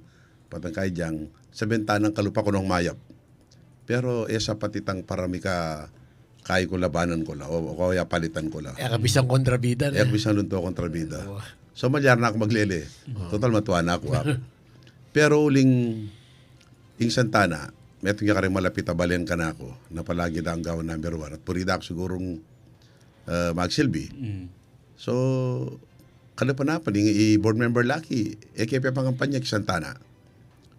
patang kay diyang sa bentanang kalupa ko ng mayap. Pero sa patitang parami ka kay ko labanan ko la o kaya palitan ko la. Kabisang kontrabida na. Kabisang lunto kontrabida. So malyar na ako maglele. Total matuwa na ako. Pero uling ing Santana, meto nga ka rin malapit abalen ka na ako na palagi na ang gawin number 1 at purida ako sigurong magsilbi. So kada pa na i-board member laki kaya pangampanya kay Santana.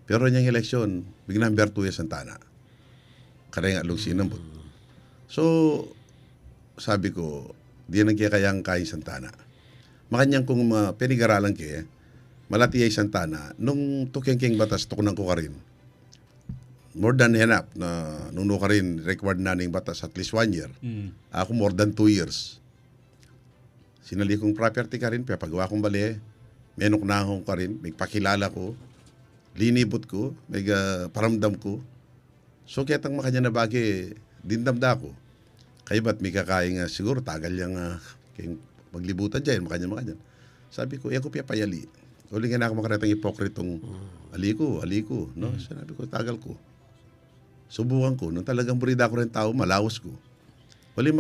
Pero niyang eleksyon, big number 2 yung Santana. Kaya nga lugsin po. So, sabi ko, di na kayang kay Santana. Makanyang kung pinigaralan kaya, malati ay Santana, nung tukeng batas, tukunan ko ka rin. More than enough na nung ka rin, required na ng batas at least 1 year. Ako more than 2 years. Sinali kong property ka rin, paggawa kong bali, menok na akong ka rin, may pakilala ko, linibot ko, may paramdam ko. So, kaya tang makanya na bagay, dindamda ko. Kaya ba't may kakain nga, siguro tagal yung maglibutan dyan, makanya. Sabi ko, ko piyapayali. Uli nga na ako makaratang ipokritong aliko, no? Sabi ko, tagal ko. Subukan ko, nung talagang burida ko rin tao, malawas ko. Uli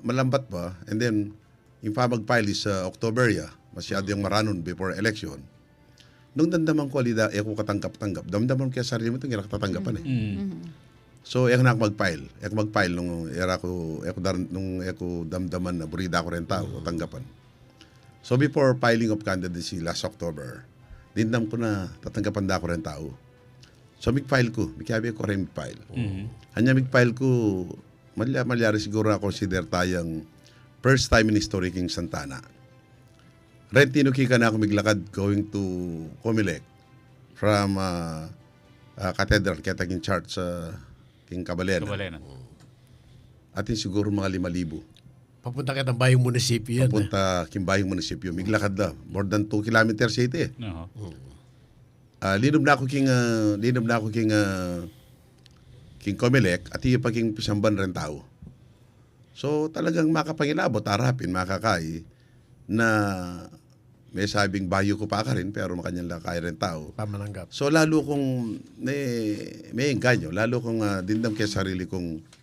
malambat pa, and then, yung magfile is October ya, masyado yung maranon before election. Nung dandaman ko alida, ko katanggap-tanggap. Damdaman ko kaya sarili mo itong iraktatanggapan So, na ako mag-file nung damdaman na burida ko rin tao, tanggapan. So, before filing of candidacy last October, dindam ko na tatanggapan da ko rin tao. So mig-file ko, mikabi ko rin mig-file. Hanya mig-file ko, malyari siguro na consider tayong first time in history king Santana. Right, tinukika na ako miglakad going to Comelec from Cathedral, Ketagin Church sa King Cabalena. Atin siguro mga 5,000. Papunta ka ng bayong munisipyo yan. Papunta Kimbayong Munisipyo. Miglakad na. More than 2 kilometers ito eh. Linom na ako king Comelec at iyo pa king Pisamban rin tao. So talagang makapangilabot, harapin, makakay na may sabing bayo ko pa ka rin pero makanyang lang kaya rin tao. Pamananggap. So lalo kong may engganyo, lalo kong dindam kaya sarili kong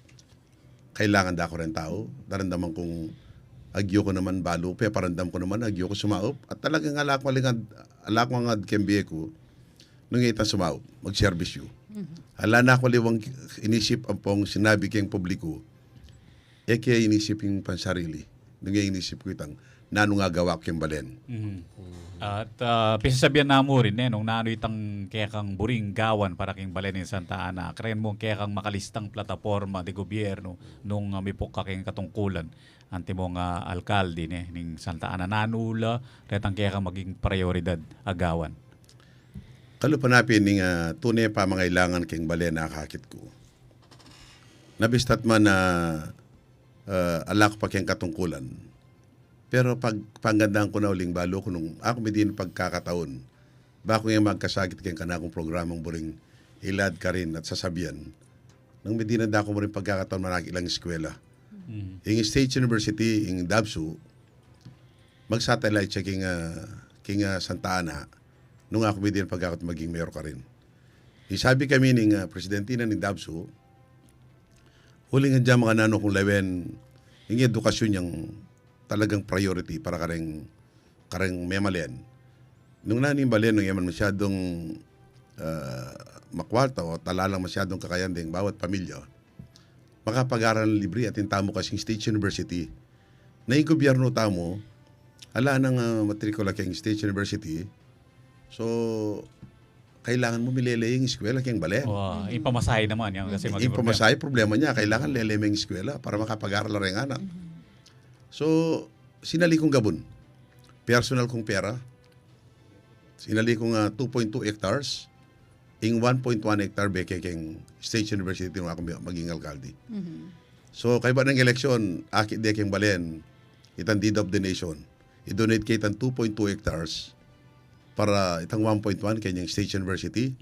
kailangan da ako rin tao. Daramdaman kong agyo ko naman balo, pe parandam ko naman agyo ko sumaop at talagang alak ko nga kembiye ko nung itang sumaop, mag-service you. Hala na ako liwang inisip ang pong sinabi kayong publiko, kaya inisip yung pansarili. Nung inisip ko itang nano nga gawa ko yung balen. At pisasabihan na mo rin nung nano itang kaya kang buring gawan para king balen in Santa Ana. Karen mo kaya kang makalistang plataforma de gobyerno nung mipok ka kayong katungkulan. Ante mo nga alkalde ning Santa Ana nanula retang kaya kang maging prioridad agawan. Kalupanapin ning tunay pa mangailangan kayong balen na kakit ko. Nabistat man na alak pa kayong katungkulan. Pero pag panggandaan ko na uling balo ko nung ako may din pagkakataon, bako yung magkasagit kayong kanakong programang buring hilad ka rin at sasabihan, nang may dinanda ko mo rin pagkakataon manag ilang eskwela. Yung State University, yung DABSU, mag-satellite siya king Santa Ana, nung ako may din pagkakataon maging mayor ka rin. Isabi kami ng presidentina ng DABSU, huling nga dyan mga nano kong lewen, yung edukasyon yung talagang priority para kareng memalen. Nung naning balen, nung yaman masyadong makwalta o talalang masyadong kakayan ding bawat pamilya, makapag-aral libre at intamo kasing State University. Na yung gobyerno tamo, hala ng matrikula kayong State University, so kailangan mo milele yung eskwela kayong balen. Yung pamasahe naman. Yung pamasahe, problema niya, kailangan leleme yung eskwela para makapag-aral na rin anak. So, sinali kong gabon. Personal kong pera. Sinali kong 2.2 hectares. Ing 1.1 hectare beke keng State University nung ako maging alkalde. So, kaya ba ng eleksyon, akit de keng balen, itang deed of the nation. I-donate kay itang 2.2 hectares para itang 1.1 kanyang State University.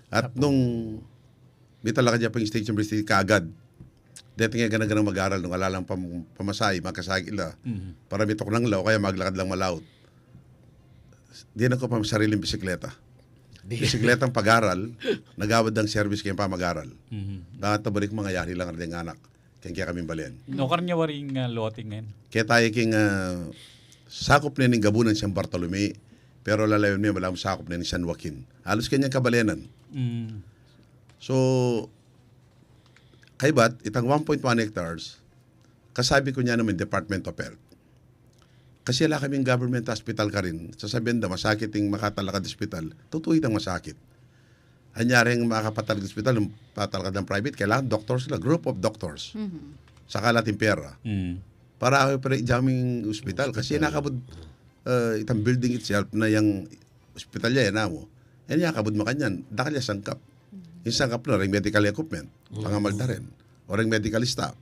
At nung may talaga dyan pa yung State University kaagad, dito nga ganang mag-aral nung alalang pamasahe, makasagi ila. Para bitok ng law, kaya maglakad lang malaut. Di na ko pa sariling bisikleta. Bisikletang pag-aral, nagawad ng service kayong pamag-aral. Natabalik mga yari lang rin anak. Kaya kami balen. No, karnya waring loting ngayon. Kaya tayo king sakop na ng Gabunan San Bartolome, pero lalayon niya walang sakop na ni San Joaquin. Halos kanyang kabalenan. So, kaybat, itang 1.1 hectares, kasabi ko niya naman Department of Health. Kasi wala kaming government hospital ka rin. Sasabihin na masakit yung makatalakad hospital, tutuwi ng masakit. Anyari yung makapatalakad hospital, patalakad ng private, kailangan doctors sila, group of doctors. Saka lating pera. Para ako pa jaming hospital. Kasi nakabod itang building itself na yung hospital niya, yan mo. Yan nakabod makanyan, dakal niya sangkap. Yung sangkap na rin medical equipment, pangamalda rin, o rin medical staff.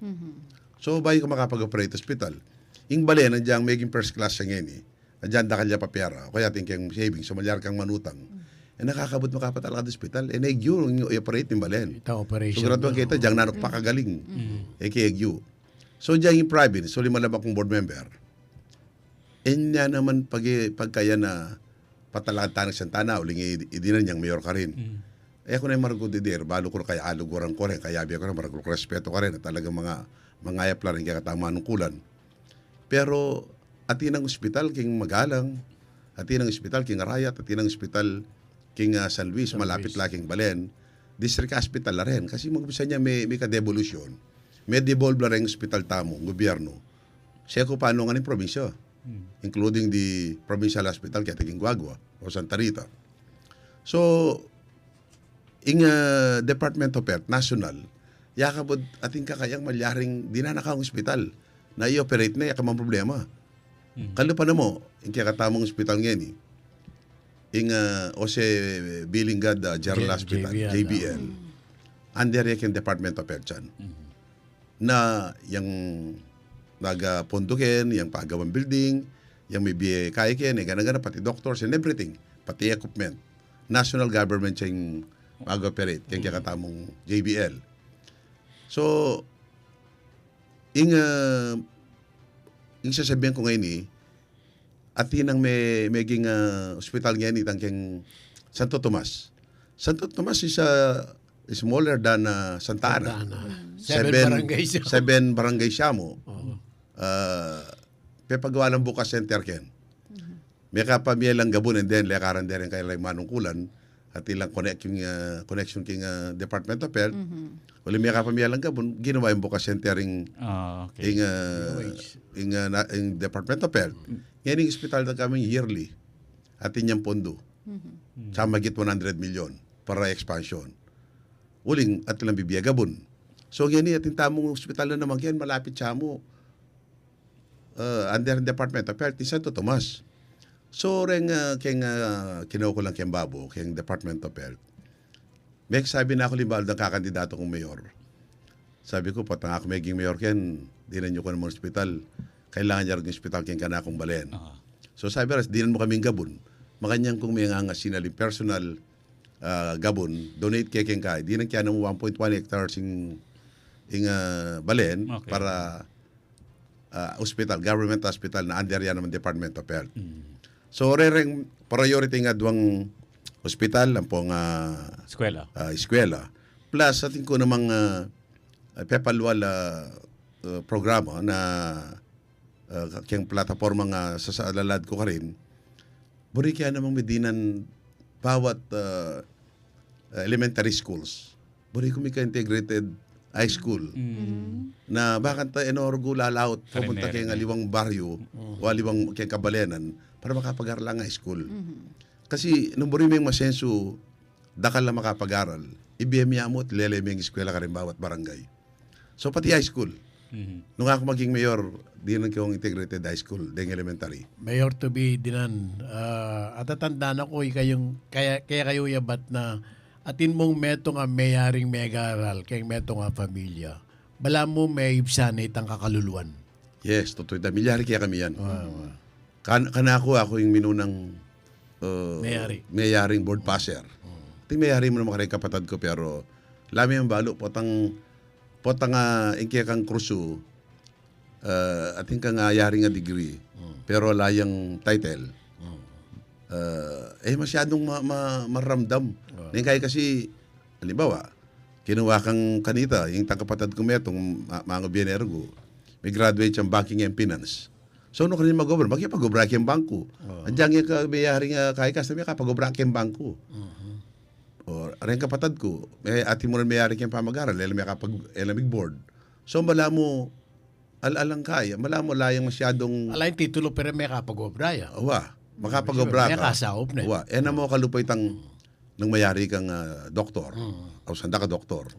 So, bayo ko makapag-operate hospital. Yung bali, nandiyan maging first class siya ngayon eh. Nandiyan dakal niya pa pera, o kaya tingkang savings, so malyar kang manutang. Nakakabot makapatalakad hospital, nagyo yung i-operate yung balen. Itang operation. So, graduan kita, diyang nanok pakagaling. Nagyo. So, diyang yung private, so lima lang akong board member. Niya naman pagkaya na patalakad tanang Santana, uling idinan niyang mayor ka rin. Ako na yung maragodidir, balo ko na kaya alugurang ko rin, kaya biya ko na maragulong respeto ka rin, at talagang mga ayap lang rin kaya katama ng kulan. Pero, atin ang ospital, king Magalang, atin ang ospital, king Arayat, atin ang ospital, king San Luis, malapit laking Balen, district hospital na rin. Kasi mag-umpisa niya may ka-devolution. May devolve na rin ospital tamo, gobyerno. Siya ko paano nga ng probinsya, including the provincial hospital, kaya king Guagua, o Santa Rita. So, ing Department of Health, national, yakabod ating kakayang malyaring dinanakang ospital na i-operate na yakamang problema. Kalupa na mo, ing kakatamang ospital ngayon ing Jose Bilingad General Hospital, JBL, under yung Department of Health yan. Na yung nagapundukin, yung pagawang building, yung may BA kayakin, gana-gana, pati doctors and everything, pati equipment. National government siya yung mag-operate, kaya katamong JBL. So, ing sasabihan ko ngayon at yun ang may meging hospital ngayon itang keng Santo Tomas. Santo Tomas is smaller than Santa Ana. Seven barangay siya mo. Pepagawa ng bukas center ken. May kapamilya lang gabon and then lekaran din kay lang manungkulan at ilang connection king Department of Health. Wala may kapamilya lang gabon ginawa yung bukas center ing Department of Health. Yan yung hospital na kami yearly at inyang pondo. Sa magit 100 million para expansion. Uling at ilang bibiya gabon. So yan yung ating tamong hospital na naman yan malapit siya mo. Under Department of Health ni Santo Tomas. So rin kinuha ko lang kayang babo, kayang Department of Health. May sabi na ako limbal ng kakandidato kong mayor. Sabi ko, patang ako maging mayor ken, dinan nyo ko ng hospital. Kailangan niya rin yung hospital ken kana akong balen. So sabi rin, dinan mo kaming gabon. Makanyang kung may nga sinaling personal gabon, donate kay ken kay. Dinan kaya ng 1.1 hectares in balen para hospital, government hospital na under yan naman Department of Health. So, rereng priority nga duwang hospital, ang pong eskwela. Plus, ating ko namang pepalwal programa na kayang plataforma nga sa alalad ko ka rin, buri kaya namang medinan bawat elementary schools. Buri ko may ka-integrated high school na bakit enorgo lalaot pupunta kay nga liwang baryo o liwang kay kabalenan para makapag-aral ang high school. Kasi nung buri may masenso dakal na makapag-aral ibiyemya mo at lele may eskwela ka rin bawat barangay. So pati high school. Nung ako maging mayor di nang kayong integrated high school ding elementary. Mayor to be dinan at tatandaan ako kaya kayo yabat na atin mong meto nga mayaring megaral kay meto nga pamilya. Bala mo may ibsanay tang kakaluluan. Yes, totoo. Milyari kaya kami yan. Kanako ako yung minunang mayaring board passer. Ting mayari mo naman karing kapatid ko pero lami ang balo potang ingkaya kang kruso ating kang yari nga degree pero layang title. Masyadong maramdam. Kaya kasi, halimbawa, kinuha kang kanita, yung tangkapatad ko metong mga biyanero ko, may graduate siyang banking and finance. So, ano kanina mag-over? Magkipag-obra kayong bangko. Andiyan yung kabayari nga kaya kasi may kapag-obra kayong bangko. O, rin kapatad ko, may ati mo rin mayari kayong pamag-aral, may kapag-elamig board. So, mala mo, alang kaya, mala mo layang masyadong... Alayin titulo pero may kapag-obra ya. Makapag-obra ka. May kasaop na. Mo kalupay nang mayari kang doktor. O sanda ka doktor.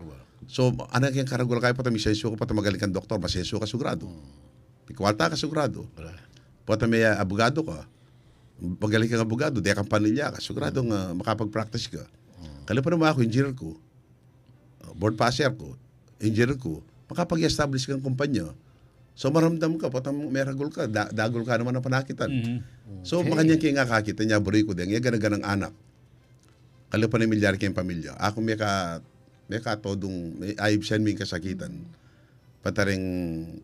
So, anak yung karagul kayo pata misensyo ko pata magaling kang doktor, masensyo ka sigurado. Pikwalta ka sigurado. Pata may abogado ka. Magaling kang abogado, di kang panilya ka. Sigurado nga makapag-practice ka. Kalipa naman ako, engineer ko. Board passer ko. Engineer ko. Makapag-establish kang kumpanya. So maramdam ka, patang meragul ka, dagol ka naman ang panakitan. So makanyang kaya nga kakita niya, buri ko din, yung ganang anak. Kalipa na milyar kayong pamilya. Ako may katodong, may ayib siya may kasakitan. Pataring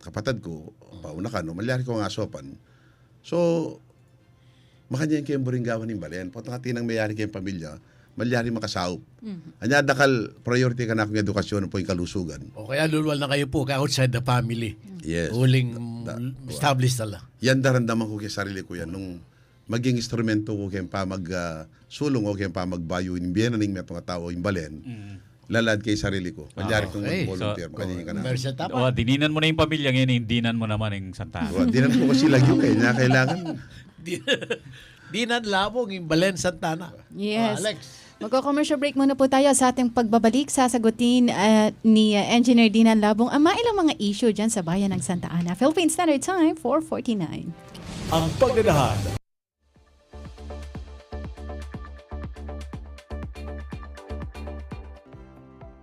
kapatid ko, pauna ka, no, milyar ko nga sopan. So, makanyang kayong buring gawan ng balen. Patang tinang mayari kayong pamilya, malyari makasaup. Anya dakal priority ka na akong edukasyon po yung kalusugan. O kaya luluwal na kayo po outside the family. Yes. Uling established tala. Yan daramdaman ko kay sarili ko yan. Nung maging instrumento ko kayong sulong o kayong pamagbayo yung biyanan ng mga tao yung balen, lalad kay sarili ko. Malyari kong volunteer. Dininan mo na yung pamilya ngayon, dinan mo naman yung Santa Ana. Dinan ko kasi lagi kayo na kailangan. Dinan labong yung Balen Santana. Yes. Alex. Magko-commercial break muna po tayo sa ating pagbabalik. Sasagutin ni Engineer Dinan Labong ang ilang mga issue dyan sa bayan ng Santa Ana. Philippine Standard Time, 4:49. Ang paglalahad.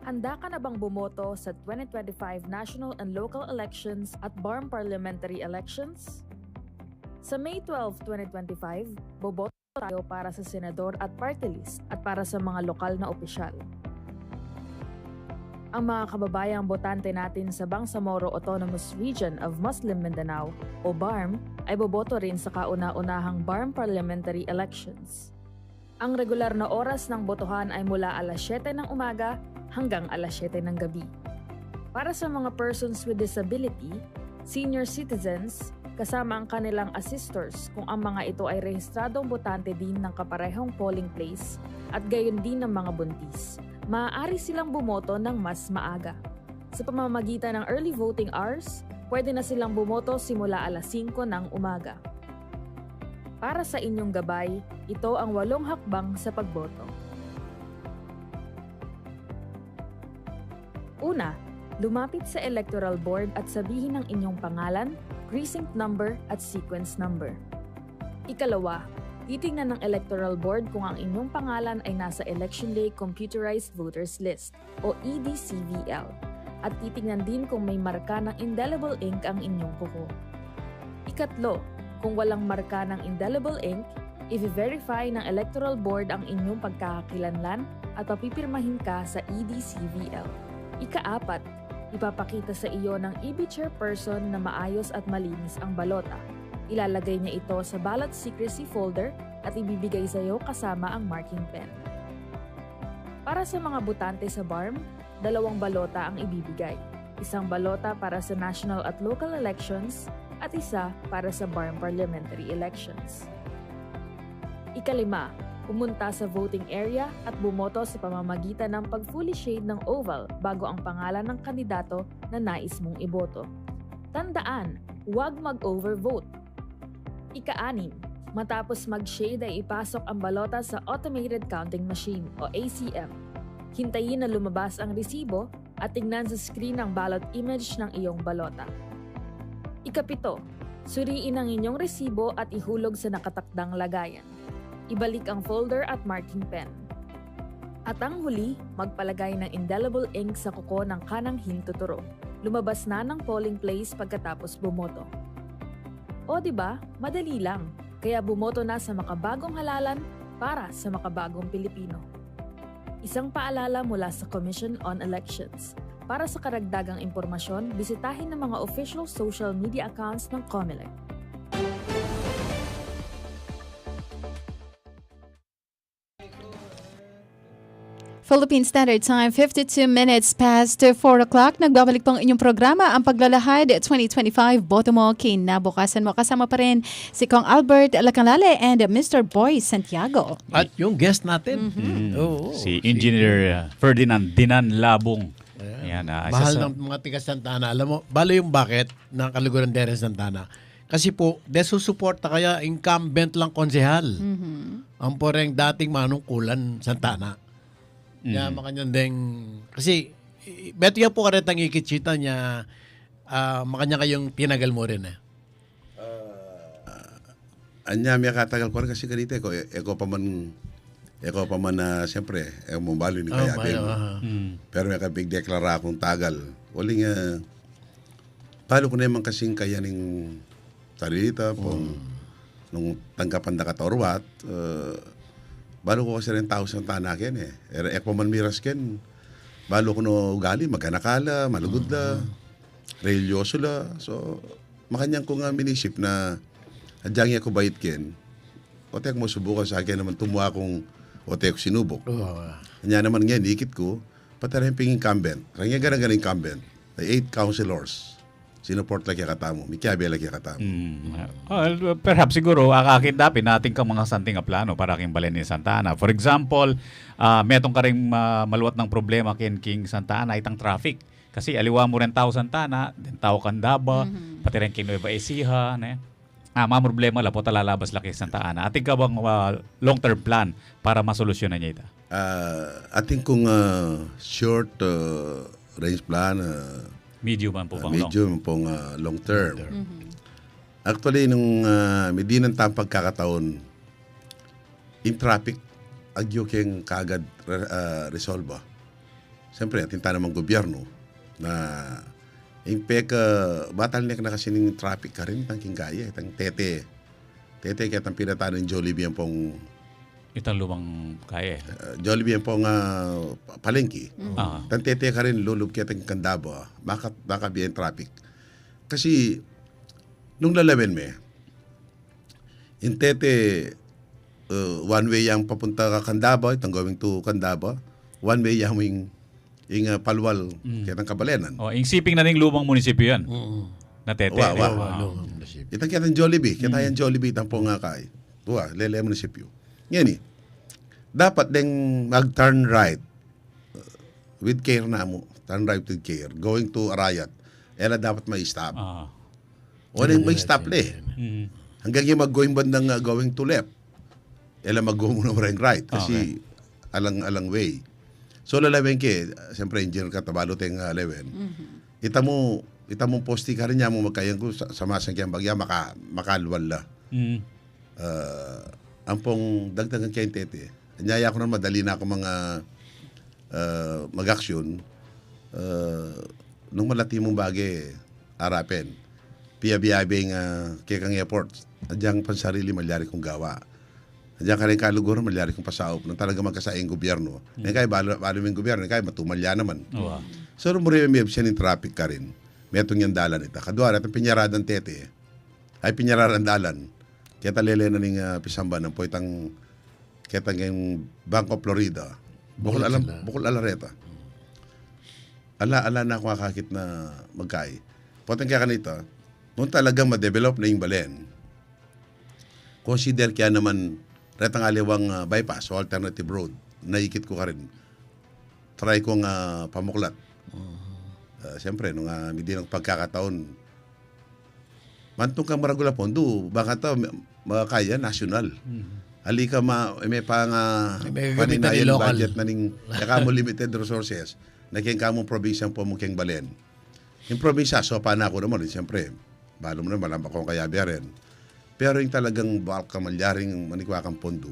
Handa ka na bang bumoto sa 2025 national and local elections at BARM parliamentary elections? Sa May 12, 2025, boboto tayo para sa senador at party list at para sa mga lokal na opisyal. Ang mga kababayang botante natin sa Bangsamoro Autonomous Region of Muslim Mindanao o BARM ay boboto rin sa kauna-unahang BARM parliamentary elections. Ang regular na oras ng botohan ay mula alas 7 ng umaga hanggang alas 7 ng gabi. Para sa mga persons with disability, senior citizens, kasama ang kanilang assistors kung ang mga ito ay rehistradong botante din ng kaparehong polling place at gayon din ng mga buntis, maaari silang bumoto ng mas maaga. Sa pamamagitan ng early voting hours, pwede na silang bumoto simula alas 5 ng umaga. Para sa inyong gabay, ito ang 8 hakbang sa pagboto. Una, lumapit sa Electoral Board at sabihin ang inyong pangalan, precinct number at sequence number. Ikalawa, titingnan ng Electoral Board kung ang inyong pangalan ay nasa Election Day Computerized Voters List o EDCVL at titingnan din kung may marka ng indelible ink ang inyong kuko. Ikatlo, kung walang marka ng indelible ink, i-verify ng Electoral Board ang inyong pagkakakilanlan at papipirmahin ka sa EDCVL. Ika-apat, ipapakita sa iyo ng EB chairperson na maayos at malinis ang balota. Ilalagay niya ito sa ballot secrecy folder at ibibigay sa iyo kasama ang marking pen. Para sa mga botante sa BARM, 2 balota ang ibibigay. Isang balota para sa national at local elections at isa para sa BARM parliamentary elections. Ikalima, pumunta sa voting area at bumoto sa pamamagitan ng pag-fully shade ng oval bago ang pangalan ng kandidato na nais mong iboto. Tandaan, huwag mag-overvote. Ika-6, matapos mag-shade ay ipasok ang balota sa Automated Counting Machine o ACM. Hintayin na lumabas ang resibo at tingnan sa screen ang ballot image ng iyong balota. Ika-7, suriin ang inyong resibo at ihulog sa nakatakdang lagayan. Ibalik ang folder at marking pen. At ang huli, magpalagay ng indelible ink sa kuko ng kanang hintuturo. Lumabas na ng polling place pagkatapos bumoto. O diba, madali lang. Kaya bumoto na sa makabagong halalan para sa makabagong Pilipino. Isang paalala mula sa Commission on Elections. Para sa karagdagang impormasyon, bisitahin ang mga official social media accounts ng COMELEC. Philippine Standard Time, 52 minutes past 4 o'clock. Nagbabalik pang inyong programa, ang Paglalahad 2025. Boto mo, kinabukasan mo. Kasama pa rin si Kong Albert Lacanlale and Mr. Boy Santiago. At yung guest natin. Oo. Si Engineer Ferdinand Dinan Labong. Ayan, Mahal ng mga tiga Santa Ana. Alam mo, balo yung bakit ng Kaluguran Dere Santa Ana. Kasi po, desusuporta kaya incumbent lang konsehal. Ang poreng dating manungkulan Santa Ana. Ya makanya ding kasi beto ya po karetang ikitsita niya makanya kayong tinagal mo rin Anya may katagal ko rin kasi ganito eko pa man na siyempre mo balo ni kaya pero may kabig deklara akong tagal waling balo ko naman kasing kaya ning tarita po nung tangkapan na katorwat balo ko kasi rin tao sa tanakin Ek man miras ken. Balo ko no ugali, magkanakala, malugod la, religyoso la. So, makanyang ko nga minisip na hadyang ako bait ken. Ote mo subukan sa akin naman tumuha akong ote ko sinubok. Kanya naman nga, ikit ko, patarahin ping incumbent. Kanya ganang incumbent. 8 councilors. Sinuport lagi katamo. Mikiabi lagi katamo. Perhaps siguro, akakindapin natin kang mga santing plano para king balen ni Santa Ana. For example, metong ka rin maluwat ng problema king Santa Ana, itang traffic. Kasi aliwa mo rin tao Santa Ana, din tao Candaba, pati rin king Nueva Ecija, mga problema la po talalabas laki sa Santa Ana. Ating ka bang long-term plan para masolusyonan niya ito? Ating kung short range plan, Medium man po pang long. medium pong long term. Actually, nung hindi ng tamang pagkakataon, in traffic, agyo keng kagad resolve. Siyempre, ating tanamang gobyerno na in peka, batalnek na kasi ng traffic ka rin, tangking kaya, tang tete. Tete kaya tang pinatanan ng Jollibee pong Itang lumang kaya. Jollibee pong palengke. Ah. Tang tete ka rin, lulub kaya tang Candabo, baka biyan traffic. Kasi, nung lalawin me, in tete, one way yang papunta ka Candabo, itang going to Candabo, one way yang yung Palwal, kaya ng Kabalenan. Oh, insiping na ning lumang munisipyo yan. Na tete. Itang kaya ng Jollibee, kaya tayong Jollibee, itang po nga kay. Tuwa, lele munisipyo. Yan dapat ding mag-turn right with care na mo. Turn right with care. Going to Arayat. Ela dapat may stop. O may stop le. Hanggang yung mag-going bandang going to left. Ela mag-go muna right. Kasi alang way. So lalawin ke, siyempre engineer ka, tabalo tayong lewen. Ita mo posti ka rin niya mo magkayang ko sa masang kayang bagya, makalwal la. Ang pong dagdagan kayong tete. Anyaya ko na madali na ako mga mag-aksyon. Nung malati mong bagay, arapin. Piyabiyabing kekang airport. Adyang pansarili malyari kong gawa. Diyan ka rin kaluguran, malyari kong pasaop nang talaga magkasaing gobyerno. Ngayon kaya, balo yung gobyerno, kaya matumalya naman. So, may siya ng traffic ka rin. May itong yung dalan ito. Kadwara, itong pinyaradan tete, ay pinyaradan dalan. Kaya talele na ng pisamba ng poitang, kaya yung Bank of Florida. Bukol Alareta. Ala na ako kakakit na magkay. Potang kaya kanito, nung talagang ma-develop na yung balen, consider kaya naman retang aliwang bypass o alternative road. Naikit ko ka rin. Try kong pamuklat. Siyempre, nung hindi ng pagkakataon, mantong kang maragula pondo, baka ito makakaya, national. Halika may pang paninayan budget na ning kamo limited resources na kaya kamo probinsyang po mukhang balen. Yung probinsya, so paano ako naman, siyempre, balo mo naman, malambak kong kaya rin. Pero yung talagang bakal kamalyaring manikwakang pondo,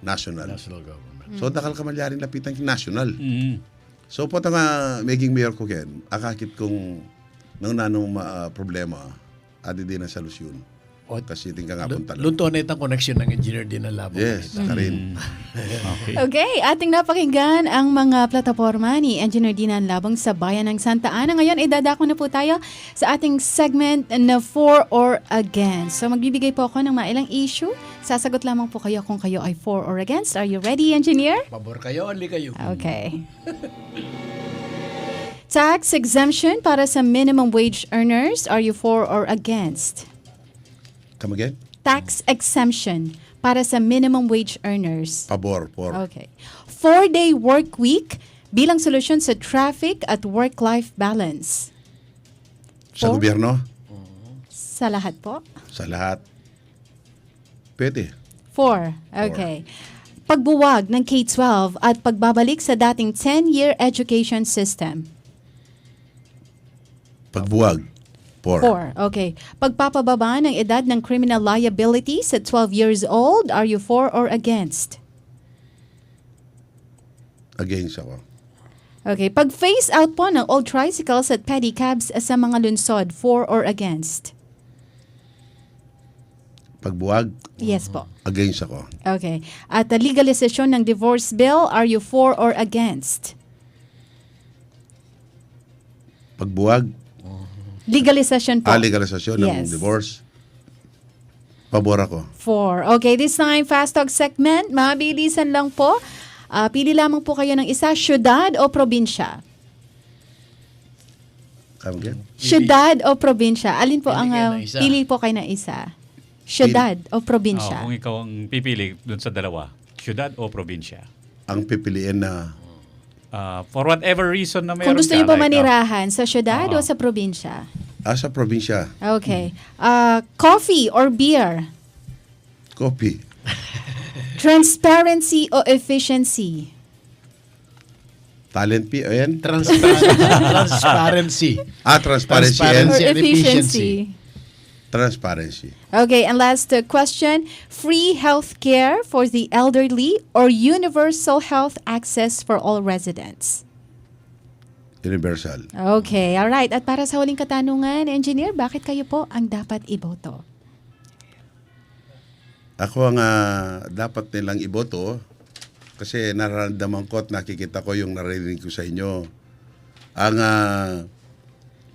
national government. So, dakal kamalyaring lapitan yung national. So, po nga, maging mayor ko ken, akakit kong nang nanong problema, adi din ang solusyon. Kasi tingka nga punta lang. Lunto na itang connection ng engineer din ang labo. Yes, karin. Okay, ating napakinggan ang mga plataforma ni Engineer Dinan Labong sa Bayan ng Santa Ana. Ngayon, idadako na po tayo sa ating segment na For or Against. So, magbibigay po ako ng mailang issue. Sasagot lamang po kayo kung kayo ay for or against. Are you ready, Engineer? Pabor kayo, only kayo. Okay. Tax exemption para sa minimum wage earners. Are you for or against? Come again? Tax exemption para sa minimum wage earners. Pabor, for. Okay. 4-day work week bilang solusyon sa traffic at work-life balance. Sa For? gobyerno? Sa lahat po? Sa lahat. Pwede. 4. Okay. Pagbuwag ng K-12 at pagbabalik sa dating 10-year education system. Pagbuwag. 4. Okay. Pagpapababa ng edad ng criminal liability sa 12 years old. Are you for or against? Against ako. Okay. Pag-phase out po ng old tricycles at pedicabs sa mga lunsod. For or against? Pagbuwag, Yes po. against ako. Okay. At the legalization ng divorce bill. Are you for or against? Pagbuwag, Legalization po. legalisasyon ng Yes. divorce. Pabor ako. 4. Okay, this time, Fast Talk segment. Mabilisan lang po. Pili lamang po kayo ng isa, syudad o probinsya? Come again? Syudad o probinsya? Alin po Pili ang kayo ng isa. pili po kayo ng isa? Syudad o probinsya? Kung ikaw ang pipili dun sa dalawa, syudad o probinsya? Ang pipiliin na For whatever reason na meron Kung gusto ka, niyo ba like, manirahan, sa syudad o Oo. sa probinsya? Sa probinsya, Okay. Coffee or beer? coffee. Transparency o efficiency? Talent fee, ayan. Transparency. Transparency Or and and efficiency? transparency. Okay, and last question. Free health care for the elderly or universal health access for all residents? Universal. Okay, all right. At para sa huling katanungan, Engineer, bakit kayo po ang dapat iboto? Ako ang dapat nilang iboto kasi nararamdaman ko at nakikita ko yung narinig ko sa inyo.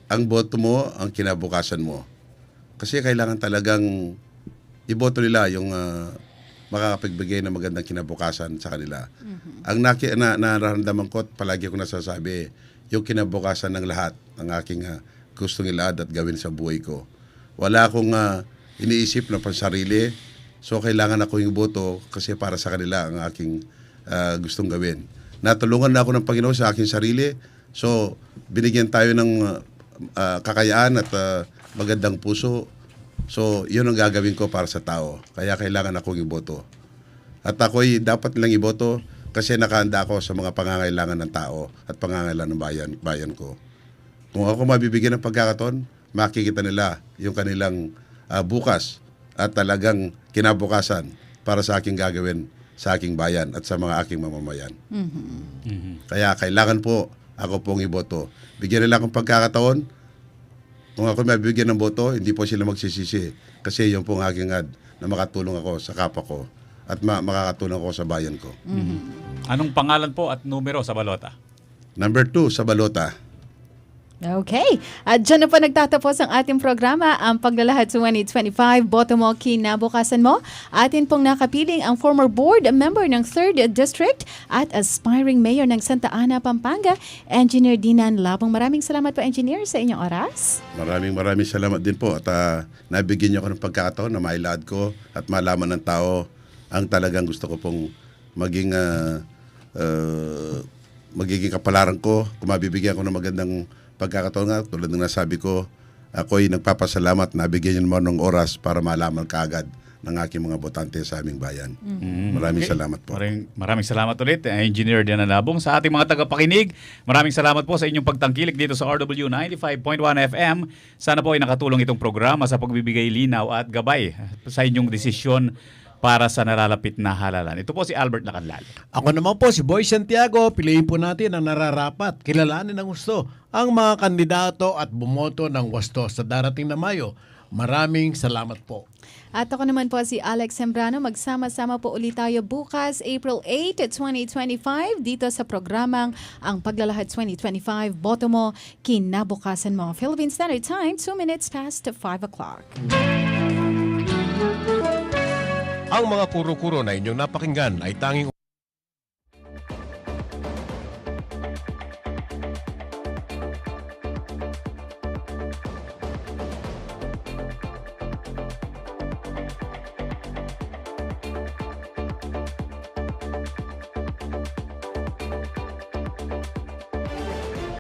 Ang boto mo, ang kinabukasan mo. Kasi kailangan talagang iboto nila yung makakapagbigay ng magandang kinabukasan sa kanila. Ang nararamdaman ko at palagi ko nasasabi, yung kinabukasan ng lahat ng aking gustong ilahad at gawin sa buhay ko. Wala akong iniisip na pansarili. So kailangan ako yung boto kasi para sa kanila ang aking gustong gawin. Natulungan na ako ng Panginoon sa aking sarili. So binigyan tayo ng kakayaan at magandang puso. So yun ang gagawin ko para sa tao. Kaya kailangan akong iboto. At ako'y dapat nilang iboto kasi nakahanda ako sa mga pangangailangan ng tao at pangangailangan ng bayan ko. Kung ako mabibigyan ng pagkakataon, makikita nila yung kanilang bukas at talagang kinabukasan para sa aking gagawin sa aking bayan at sa mga aking mamamayan. Kaya kailangan po ako pong iboto. Bigyan nila akong pagkakataon. Kung ako mabibigyan ng boto, hindi po sila magsisisi kasi yung pong aking ad na makatulong ako sa kapwa ko at makakatulong ako sa bayan ko. Anong pangalan po at numero sa balota? Number 2 sa balota. Okay. At dyan na po nagtatapos ang ating programa, ang Paglalahad 2025, Boto Mo, Kinabukasan Mo. Atin pong nakapiling ang former board member ng 3rd District at aspiring mayor ng Santa Ana, Pampanga, Engineer Dinan Labong. Maraming salamat po, Engineer, sa inyong oras. Maraming salamat din po at nabigyan niyo ako ng pagkakataon na mailahad ko at malaman ng tao ang talagang gusto ko pong magiging kapalaran ko kung mabibigyan ko ng magandang pagkakataon nga. Tulad ng nasabi ko, ako'y nagpapasalamat na bigyan niyo naman ng oras para malaman kaagad ng aking mga botante sa aming bayan. Maraming salamat po. Maraming salamat ulit, Engineer Dinan Labong. Sa ating mga tagapakinig, maraming salamat po sa inyong pagtangkilik dito sa RW 95.1 FM. Sana po ay nakatulong itong programa sa pagbibigay linaw at gabay sa inyong desisyon para sa nalalapit na halalan. Ito po si Albert Lacanlal. Ako naman po si Boy Santiago. Piliin po natin ang nararapat. Kilalanin ng gusto ang mga kandidato at bumoto ng wasto sa darating na Mayo. Maraming salamat po. At ako naman po si Alex Sembrano. Magsama-sama po ulit tayo bukas, April 8, 2025, dito sa programang Ang Paglalahad 2025, Boto Mo, Kinabukasan Mo. Philippine Standard Time, 2 minutes past 5 o'clock. Ang mga kuro-kuro na inyong napakinggan ay tanging